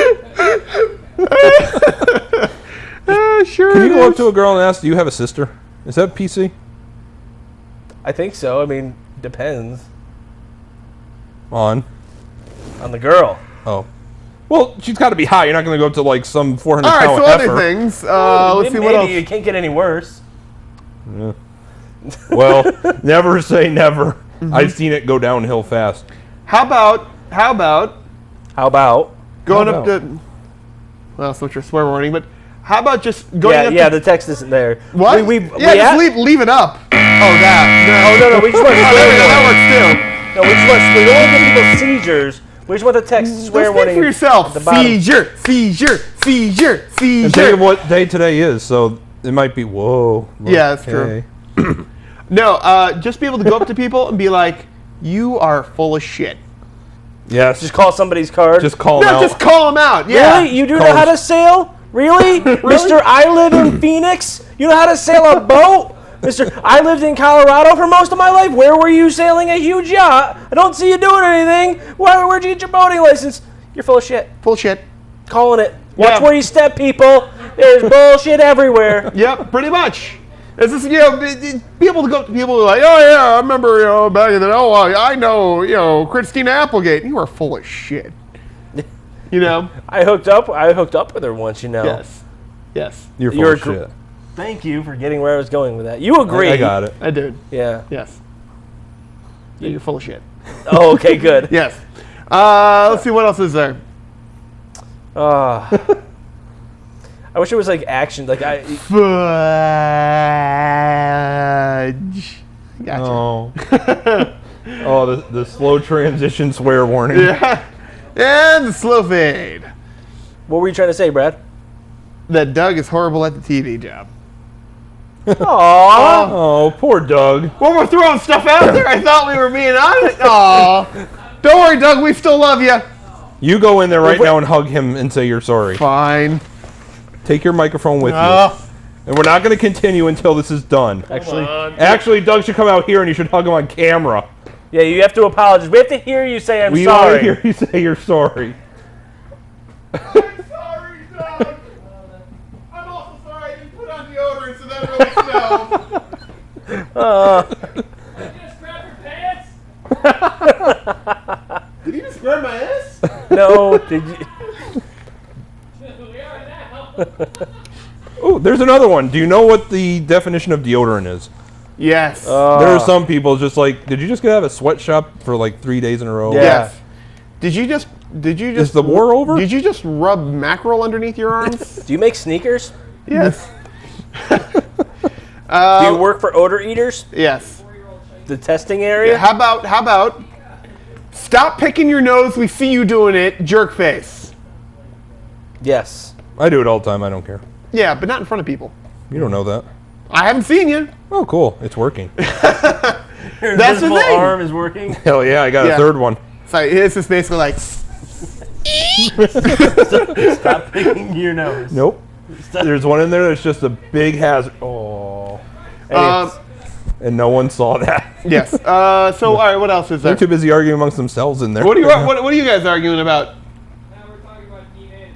Sure. Can you go up to a girl and ask, do you have a sister? Is that PC? I think so. I mean, depends On. on the girl. Oh. Well, she's got to be high. You're not going to go up to like some 400 All right, pound so other heifer. things. Let's see what else. Maybe it can't get any worse. Well, never say never. Mm-hmm. I've seen it go downhill fast. How about How about? going How up to? Well, that's not your swear warning, but how about just going up Yeah, to? the text isn't there. What? We yeah, just leave it up. Oh, that. Oh, no, we just want Oh, swear there we go. warning. That works too. No, we just want, we don't want to give people seizures. We just want the text swear Just warning. think for yourself. at the bottom. Seizure, seizure, seizure, And think of seizure. what day today is, so it might be, whoa. Yeah, that's true. okay. No, just be able to go up to people and be like, "You are full of shit." Yes. Just call somebody's card. Just call No, them out. just call them out. Yeah. Really? You do know Call how them- to sail? Really? Mr. I live in Phoenix? You know how to sail a boat? Mr. I lived in Colorado for most of my life. Where were you sailing a huge yacht? I don't see you doing anything. Where'd you get your boating license? You're full of shit. Full of shit. Calling it. Watch Yeah. where you step, people. There's bullshit everywhere. Yep, pretty much. It's just, be able to go up to people like, "Oh yeah, I remember, back in the day. Oh, I know, Christina Applegate. You are full of shit." You know. I hooked up with her once, you know. Yes. Yes. You're full You're of shit. Thank you for getting where I was going with that. You agree. I got it. I did. Yeah. Yes. Yeah, you're full of shit. Oh, okay, good. Yes. Let's see what else is there. I wish it was like action. Like Fudge. Gotcha. Oh. Oh, the slow transition swear warning. Yeah. And the slow fade. what were you trying to say, Brad? That Doug is horrible at the TV job. Aww. Oh, poor Doug. Well, we're throwing stuff out there. I thought we were being honest. Aw. Don't worry, Doug. We still love you. You go in there right now and hug him and say you're sorry. Fine. Take your microphone with Oh. you. And we're not going to continue until this is done. Actually, Doug should come out here and you should hug him on camera. Yeah, you have to apologize. We have to hear you say I'm We want to sorry. hear you say you're sorry. Sorry, Doug. I'm also sorry I didn't put on deodorant so that really smells. Did you just grab your pants? Did you just grab my ass? No, did you? We are now. Oh, there's another one. Do you know what the definition of deodorant is? Yes. There are some people just like, did you just have a sweatshop for like 3 days in a row? Yeah. Yes. Did you just? Is the war over? Did you just rub mackerel underneath your arms? Do you make sneakers? Yes. Do you work for odor eaters? Yes. The testing area? How about? Stop picking your nose. We see you doing it. Jerk face. Yes. I do it all the time. I don't care. Yeah, but not in front of people. You don't know that. I haven't seen you. Oh, cool. It's working. Your That's the invisible thing. arm is working. Hell yeah, I got Yeah. a third one. So it's just basically like. Stop picking your nose. Nope. There's one in there that's just a big hazard. Oh. And no one saw that. Yes. So all right, what else is there? They're too busy arguing amongst themselves in there. What are you guys arguing about? Now we're talking about He-Man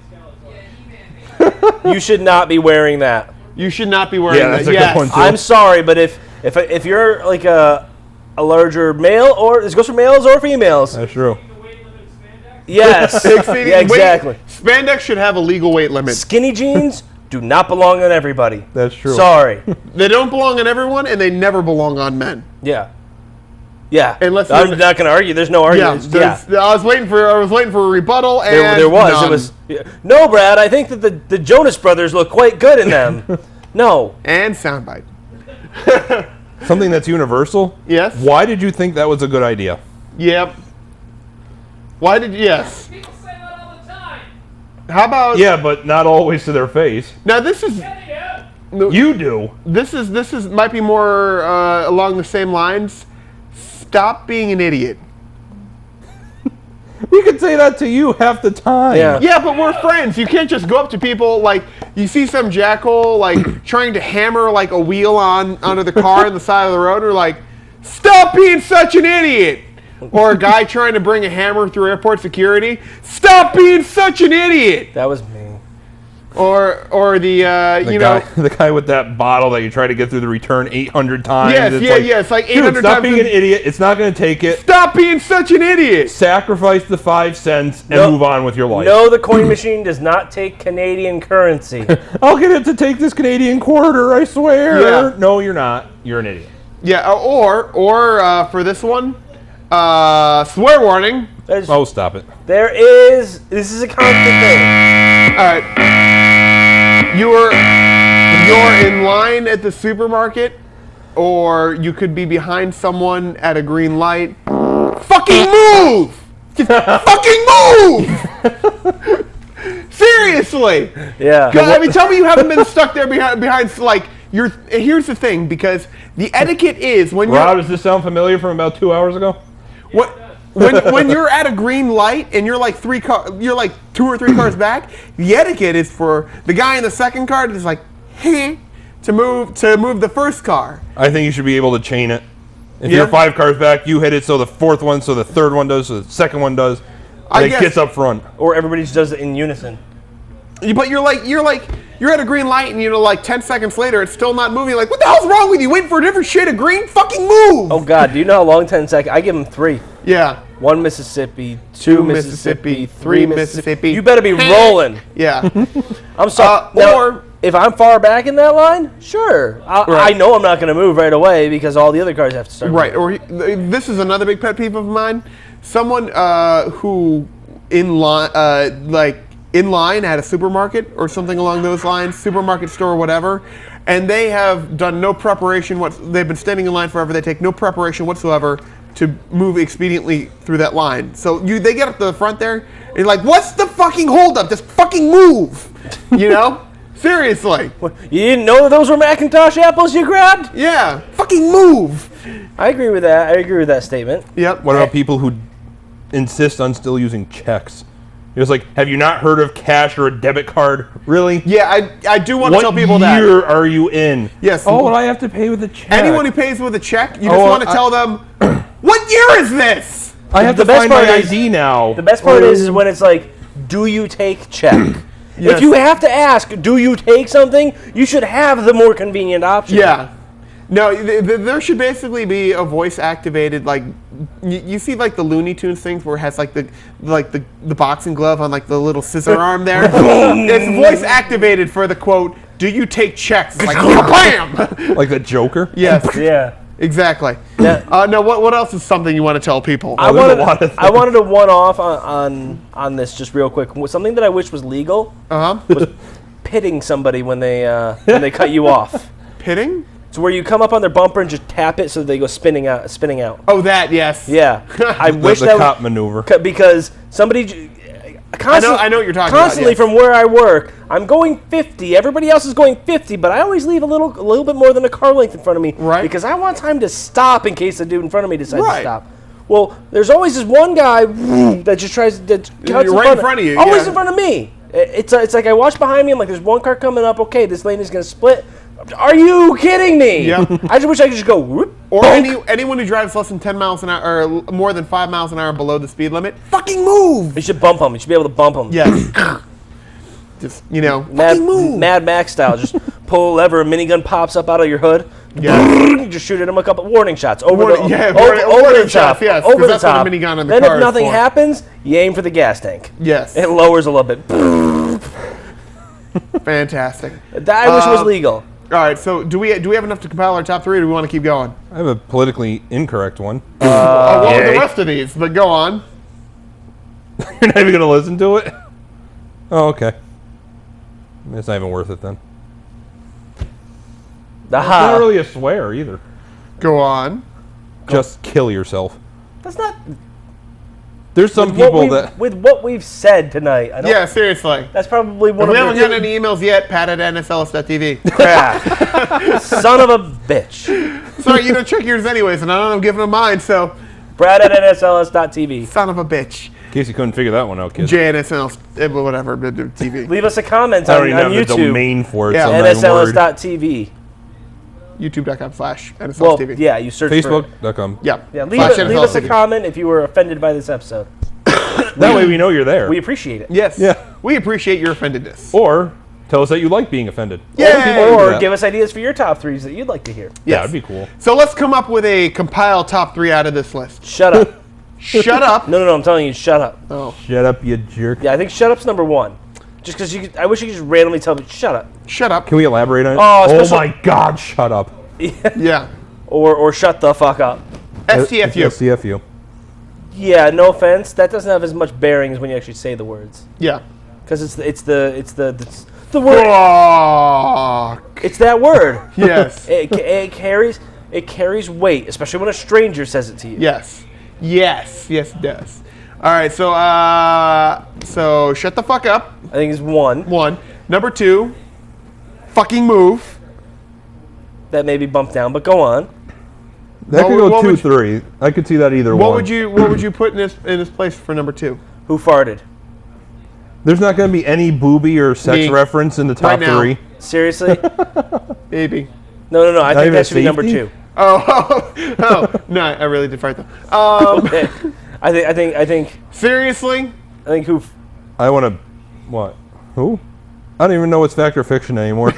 and Skeletor. You should not be wearing that. You should not be wearing Yeah, that. that's a Yes. good one too. I'm sorry, but if you're like a larger male, or this goes for males or females. That's true. The weight limit of spandex? Yes. Exceeding Yeah, exactly. weight- Spandex should have a legal weight limit. Skinny jeans do not belong on everybody. That's true. Sorry. They don't belong on everyone, and they never belong on men. Yeah. Yeah. Unless I'm they're- not going to argue. There's no Yeah, argument. Yeah. I was waiting for a rebuttal, and There was. none. It was. Yeah. No, Brad. I think that the Jonas Brothers look quite good in them. No. And soundbite. Something that's universal? Yes. Why did you think that was a good idea? Yep. Why did yes? People say that all the time. How about Yeah, but not always to their face. now? This is Yeah, they do. No, You do. This is might be more along the same lines. Stop being an idiot. We could say that to you half the time. Yeah. Yeah, but we're friends. You can't just go up to people like you see some jackhole like trying to hammer like a wheel onto the car on the side of the road, or like, stop being such an idiot. Or a guy trying to bring a hammer through airport security. Stop being such an idiot. That was me. Or the The guy with that bottle that you try to get through the return 800 times. Yes, it's it's like 800 dude, stop times. being an idiot. It's not going to take it. Stop being such an idiot. Sacrifice the 5 cents and No. move on with your life. No, the coin machine does not take Canadian currency. I'll get it to take this Canadian quarter, I swear. Yeah. No, you're not. You're an idiot. Yeah, or for this one, swear warning. There's, Oh, stop it. this is a constant thing. All right. You're in line at the supermarket, or you could be behind someone at a green light. Fucking move! Just fucking move! Seriously! Yeah. I mean, tell me you haven't been stuck there behind like you're. Here's the thing, because the etiquette is when you're. Rob, does this sound familiar from about 2 hours ago? When you're at a green light and you're like 2 or 3 cars back, the etiquette is for the guy in the second car to just like to move the first car. I think you should be able to chain it. If Yeah. you're 5 cars back, you hit it so the fourth one, so the third one does, so the second one does. I And it guess- gets up front. Or everybody just does it in unison. But you're at a green light and like 10 seconds later it's still not moving. Like, what the hell's wrong with you? Waiting for a different shade of green? Fucking move! Oh God, do you know how long 10 seconds? I give them 3. Yeah. 1 Mississippi, 2 Mississippi, 3 Mississippi. You You better be rolling. Yeah. I'm sorry. Now, if I'm far back in that line, sure. I know I'm not going to move right away because all the other cars have to start. Right, moving. or this is another big pet peeve of mine. Someone who in line at a supermarket or something along those lines, supermarket store or whatever, and they have done no preparation. They've been standing in line forever. They take no preparation whatsoever to move expediently through that line. So they get up to the front there, and you're like, "What's the fucking holdup? Just fucking move!" You know? Seriously. You didn't know that those were Macintosh apples you grabbed? Yeah. Fucking move. I agree with that. I agree with that statement. Yep. What about people who insist on still using checks? It's like, have you not heard of cash or a debit card? Really? Yeah, I do want to tell people What that. year are you in? Yes. Oh, well, I have to pay with a check. Anyone who pays with a check, you just Oh, want to tell them, what year is this? I have The to best find my part is- ID now. The best part is when it's like, do you take check? Yes. If you have to ask, do you take something? You should have the more convenient option. Yeah. No, there should basically be a voice activated, like you see like the Looney Tunes things where it has like the boxing glove on like the little scissor arm there. It's voice activated for the quote, "Do you take checks?" It's like bam. Like the Joker? Yes, Yeah. exactly. Yeah. No, what else is something you want to tell people? I there's a wanted, lot of I wanted to one off on this just real quick. Something that I wish was legal was pitting somebody when they cut you off. Pitting? It's where you come up on their bumper and just tap it so they go spinning out. Oh, that yes. Yeah, I wish The that cop maneuver. because somebody. I know what you're talking about, Constantly yes. from where I work, I'm going 50. Everybody else is going 50, but I always leave a little bit more than a car length in front of me, Right. Because I want time to stop in case the dude in front of me decides Right. to stop. Well, there's always this one guy that just tries that cuts Right in front of you, always yeah. in front of me. It's like I watch behind me. I'm like, there's one car coming up. Okay, this lane is gonna split. Are you kidding me? Yeah. I just wish I could just go. Whoop, Or bonk. anyone who drives less than 10 miles an hour or more than 5 miles an hour below the speed limit, fucking move. You should bump him. You should be able to bump him. Yes. Just, Mad, fucking move. Mad Max style. Just pull a lever, a minigun pops up out of your hood. Yeah. You just shoot at him a couple warning shots over Warning- the yeah, over, warning- over warning the shots, top. yes, over 'cause the that's what a top. minigun in the Then car if is nothing for. happens, you aim for the gas tank. Yes. It lowers a little bit. Fantastic. That I wish was legal. All right, so do we have enough to compile our top 3, or do we want to keep going? I have a politically incorrect one. Well, with yay. the rest of these, but go on. You're not even going to listen to it? Oh, okay. It's not even worth it then. It's Aha. not really a swear either. Go on. Just kill yourself. That's not. There's some people that... With what we've said tonight, I don't, Yeah, seriously. that's probably one If we of haven't gotten any emails yet, pat at nsls.tv. crap. Son of a bitch. Sorry, you don't check yours anyways, and I don't know I'm giving them mine, so Brad at nsls.tv. son of a bitch. In case you couldn't figure that one out, kids. JNSL, whatever, TV. Leave us a comment I on, don't even on have the YouTube. domain for it. Yeah. Some damn word. nsls.tv. YouTube.com/NSLS Well, TV. yeah, you search for... Facebook.com. Yeah. Yeah, leave Slash us a NSLS. comment if you were offended by this episode. That way we know you're there. We appreciate it. Yes. Yeah. We appreciate your offendedness. Or tell us that you like being offended. Yay! Or give us ideas for your top threes that you'd like to hear. Yeah, Yes. that'd be cool. So let's come up with a compiled top 3 out of this list. Shut up. Shut up. No, I'm telling you, shut up. Oh, Shut up, you jerk. Yeah, I think shut up's number 1. Just because I wish you could just randomly tell me, shut up. shut up. Can we elaborate on it? Oh, Oh especially- my God, shut up. Yeah. Or shut the fuck up. STFU. STFU. Yeah, no offense. That doesn't have as much bearing as when you actually say the words. Yeah. Because it's the word. Fuck. It's that word. Yes. It carries weight, especially when a stranger says it to you. Yes. Yes. Yes, it does. All right. So shut the fuck up. I think it's 1. 1. Number 2. Fucking move. That may be bumped down, but go on. That What could would- go what 2, would you- 3. I could see that either What one. would you put in this place for number 2? Who farted? There's not going to be any booby or sex Me. reference in the top Right now. 3. Seriously? Maybe. No. I think even that should be number safety? 2. Oh, no, I really did fight though. Okay. I think Seriously? who I want to... What? Who? I don't even know what's fact or fiction anymore.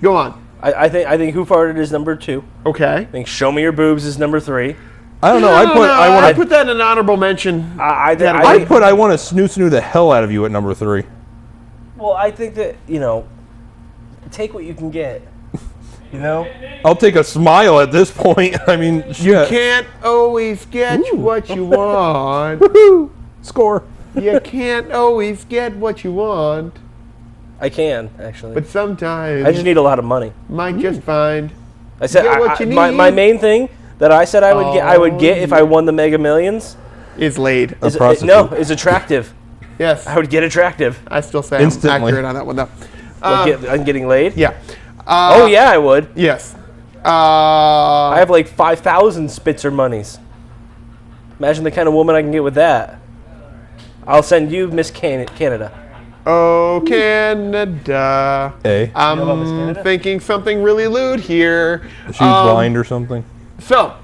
Go on. I think who farted is number 2. Okay. I think show me your boobs is number 3. I don't know. I put that in an honorable mention. I want to snoo the hell out of you at number 3. Well, I think that, take what you can get. I'll take a smile at this point. I mean, You shit. can't always get what you want. Woohoo! Score. You can't always get what you want. I can, actually. But sometimes I just need a lot of money. might just find. I said Get what you my need. main thing that I said I would get if I won the Mega Millions Is laid. A prostitute. is attractive. Yes. I would get attractive. I still say I'm Instantly. accurate on that one though. I'm getting laid. Yeah. Oh yeah, I would. Yes. I have like 5,000 Spitzer monies. Imagine the kind of woman I can get with that. I'll send you Miss Canada. Oh, Canada. A. about Miss Canada? I'm thinking something really lewd here. She's blind or something. So,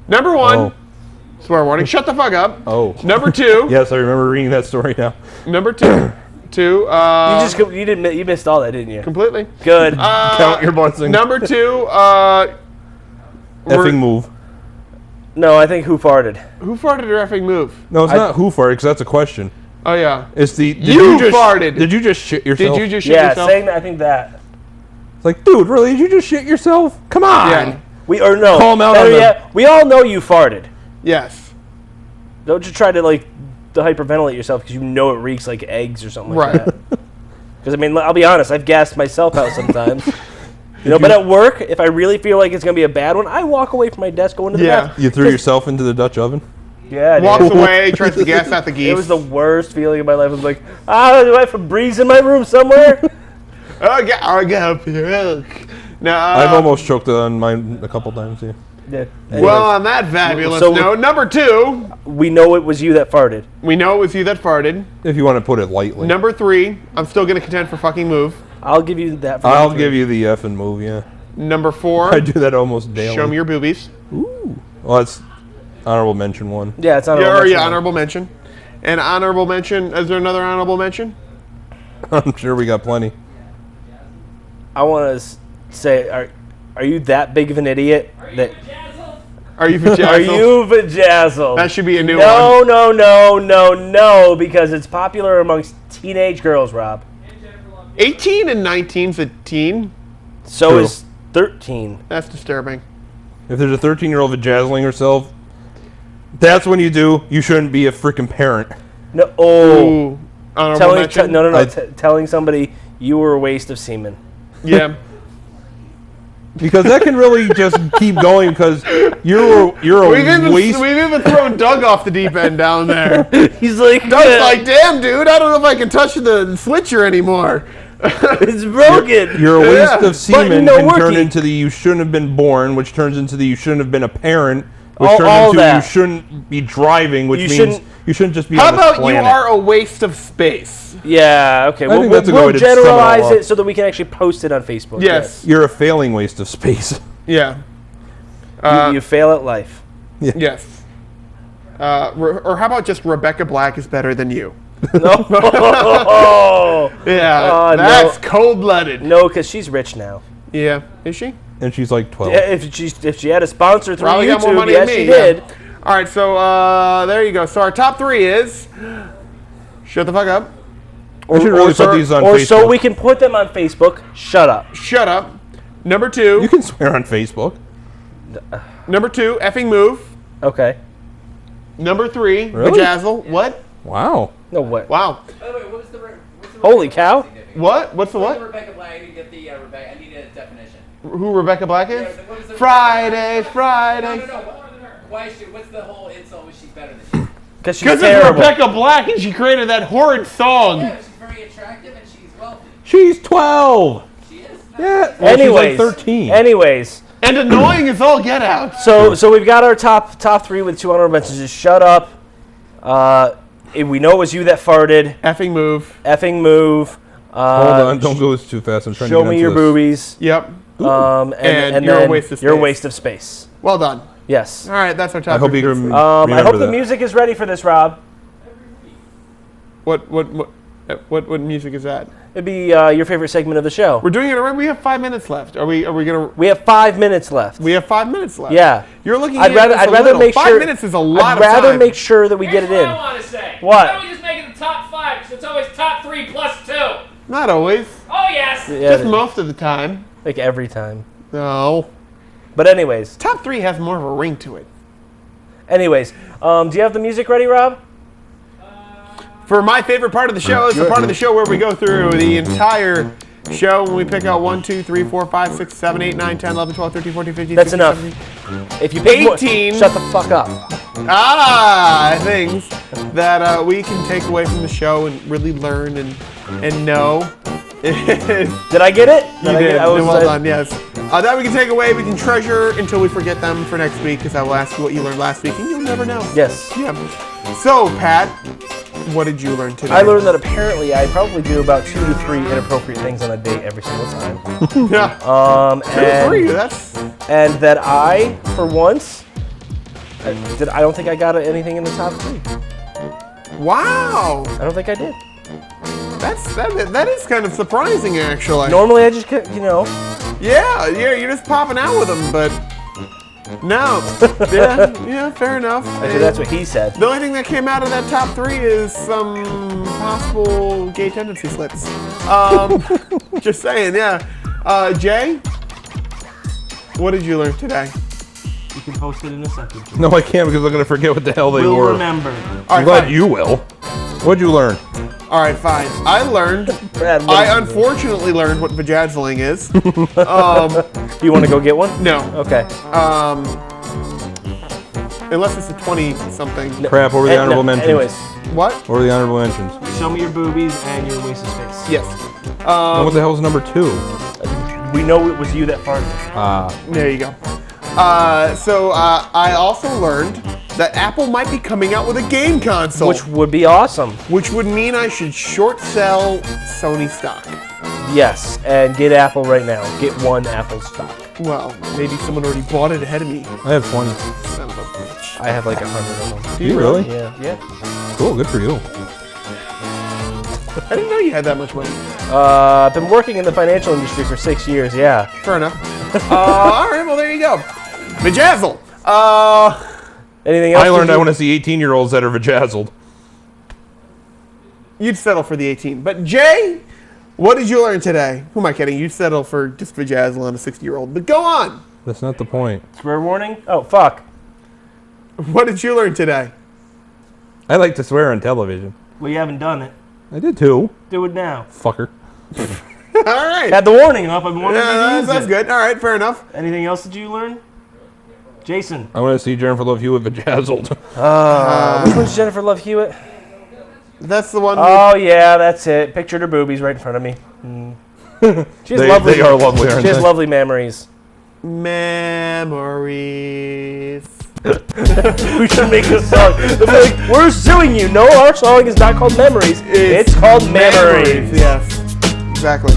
number 1, Oh. swear warning. Shut the fuck up. Oh. Number 2. Yes, I remember reading that story now. Number 2. You missed all that, didn't you? Completely. Good. Count your blessings. Number 2. Effing move. No, I think who farted. Who farted or effing move? No, it's not who farted, because that's a question. Oh yeah. It's the... You farted. Did you just shit yourself? Did you just shit Yeah, yourself? saying that, I think that. It's like, dude, really? Did you just shit yourself? Come on! Yeah. Call 'em out better on the- yet, we all know you farted. Yes. Don't you try to to hyperventilate yourself because you know it reeks like eggs or something like Right. that. Because I mean, I'll be honest, I've gassed myself out sometimes. But at work, if I really feel like it's gonna be a bad one, I walk away from my desk, go into the Yeah. bathroom. You threw yourself into the Dutch oven? Yeah, Walks dude. away, tries to gas out the geese. It was the worst feeling of my life. I was like, do I have Febreze in my room somewhere? I got puke. No. I've almost choked on mine a couple times, yeah. Yeah. Well, on that fabulous So- note, number 2, We know it was you that farted. we know it was you that farted. If you want to put it lightly. Number 3, I'm still gonna contend for fucking move. I'll give you that. For I'll number give three. you the effing move, yeah. Number 4, I do that almost daily. show me your boobies. Well, that's honorable mention one. Yeah, it's on. Honorable mention. And honorable mention. Is there another honorable mention? I'm sure we got plenty. I want to say, are you that big of an idiot that? Are you vajazzled? Are you vajazzled? That should be a new one. No, because it's popular amongst teenage girls, Rob. 18 and 19's a teen. So True. is 13. That's disturbing. If there's a 13-year-old vajazzling herself, that's when you shouldn't be a freaking parent. No, Ooh. Honorable mention. no. Telling somebody you were a waste of semen. Yeah. Because that can really just keep going because you're a waste. We've even thrown Doug off the deep end down there. He's like, Doug's like, damn, dude, I don't know if I can touch the switcher anymore. it's broken. You're a waste of semen no can turn working. into the you shouldn't have been born, which turns into the you shouldn't have been a parent, which All turns into that. you shouldn't be driving, which You means shouldn't- you shouldn't just be How on this about you planet. are a waste of space? Yeah, okay. think that's a good way We'll to sum it all generalize up. it so that we can actually post it on Facebook. Yes. You're a failing waste of space. Yeah. You fail at life. Yes. Or how about just Rebecca Black is better than you? No. Yeah. Oh, that's no. cold-blooded. No, because she's rich now. Yeah. Is she? And she's like 12. Yeah, if she had a sponsor through Probably got more YouTube, money yes, than me. she did. Yeah. All right, so there you go. So our top 3 is shut the fuck up, I should really put these on Or Facebook. so we can put them on Facebook. Shut up. shut up. Number 2, You can swear on Facebook. effing move. Okay. Number 3, Really? bejazzle. What? Wow. No way. Wow. By the way, what was the Holy cow. What? What's the What's the what? Rebecca Black? I need to get the Rebecca. I need a definition. Who Rebecca Black is? Yeah, what was the Friday, No, Friday. no, no. Why is she? What's the whole insult? Was she's better than you? Because she's Because it's terrible. Rebecca Black and she created that horrid song. Yeah, she's very attractive and she's wealthy. She's 12. She is. Yeah. Well, Anyways. she's like 13. Anyways. And annoying as all get out. So we've got our top 3 with 2 honorable mentions. Just shut up. We know it was you that farted. Effing move. Effing move. Hold on. Don't go too fast. I'm trying to Show get me into your this. boobies. Yep. And you're a then waste of You're a space. waste of space. Well done. Yes. All right, that's our top. I hope 3 you picks. can I remember hope the that. music is ready for this, Rob. What music is that? It'd be your favorite segment of the show. We're doing it. We have 5 minutes left. Are we gonna? We have 5 minutes left. We have 5 minutes left. Yeah. You're looking. I'd rather make sure. 5 minutes is a lot of time. I'd rather make sure that we Here's get it what in. I want to say. What? Why don't we just make it the top 5? Because it's always top 3 plus 2. Not always. Oh yes. Yeah, Just most of the time. like every time. No. But anyways, Top 3 has more of a ring to it. do you have the music ready, Rob? For my favorite part of the show is the part of the show where we go through the entire show and we pick out 1, 2, 3, 4, 5, 6, 7, 8, 9, 10, 11, 12, 13, 14, 15, That's 16, enough. 17. If you pick 18. shut the fuck up. Things that we can take away from the show and really learn and know. Did I get it? You did. Well done, yes. That we can take away, we can treasure until we forget them for next week, because I will ask you what you learned last week, and you'll never know. Yes. Yeah. So, Pat, what did you learn today? I learned that apparently I probably do about 2 to 3 inappropriate things on a date every single time. Yeah. Good for you. And that I, for once, I don't think I got anything in the top 3. Wow. I don't think I did. That is kind of surprising, actually. Normally I just, Yeah, you're just popping out with them, but no. Yeah, fair enough. Actually, that's what he said. The only thing that came out of that top 3 is some possible gay tendency slips. Just saying, yeah. Jay, what did you learn today? You can post it in a second. No, I can't because I'm going to forget what the hell they were. remember. I'm glad you will. What'd you learn? All right, fine. I unfortunately learned what vajazzling is. You want to go get one? No. Okay. Unless it's a 20-something. Crap, what were the honorable mentions? Anyways, What? What were the honorable mentions? show me your boobies and your waist of space. Yes. And what the hell was number 2? We know it was you that farted. There you go. So I also learned that Apple might be coming out with a game console. Which would be awesome. Which would mean I should short sell Sony stock. Yes, and get Apple right now. Get one Apple stock. Well, maybe someone already bought it ahead of me. I have 20. Son of a bitch. I have like 100 of them. Do you really? Yeah. Cool, good for you. I didn't know you had that much money. I've been working in the financial industry for 6 years, yeah. Fair enough. All right, well, there you go. Vajazzle. Anything else? I learned I want to see 18-year-olds that are vajazzled. You'd settle for the 18. But Jay, what did you learn today? Who am I kidding? You'd settle for just vajazzle on a 60-year-old. But go on. That's not the point. Swear warning? Oh, fuck. What did you learn today? I like to swear on television. Well, you haven't done it. I did too. Do it now. Fucker. All right. Had the warning up. I've been wanting Yeah, to that's, use that's it. good. All right, fair enough. Anything else did you learn? Jason. I want to see Jennifer Love Hewitt vajazzled. Which one's Jennifer Love Hewitt? That's the one. Oh, yeah, that's it. Pictured her boobies right in front of me. She has lovely, they are lovely, aren't She has they? lovely memories. Memories. We should make a song. They'll be like, we're suing you. No, our song is not called Memories. It's called Memories. Yes, exactly.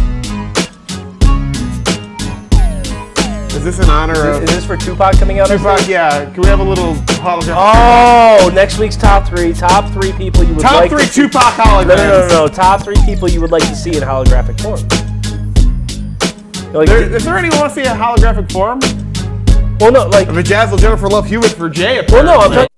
Is this in honor of Is this for Tupac coming out? Tupac? Yeah. Can we have a little hologram? Oh, next week's top three. Top three people you would Top like three to see. Tupac holograms. No. Top three people you would like to see in holographic form. Like, Is there anyone want to see a holographic form? well, no, like, A vajazzle Jennifer Love Hewitt for Jay. well, no, I'm apparently.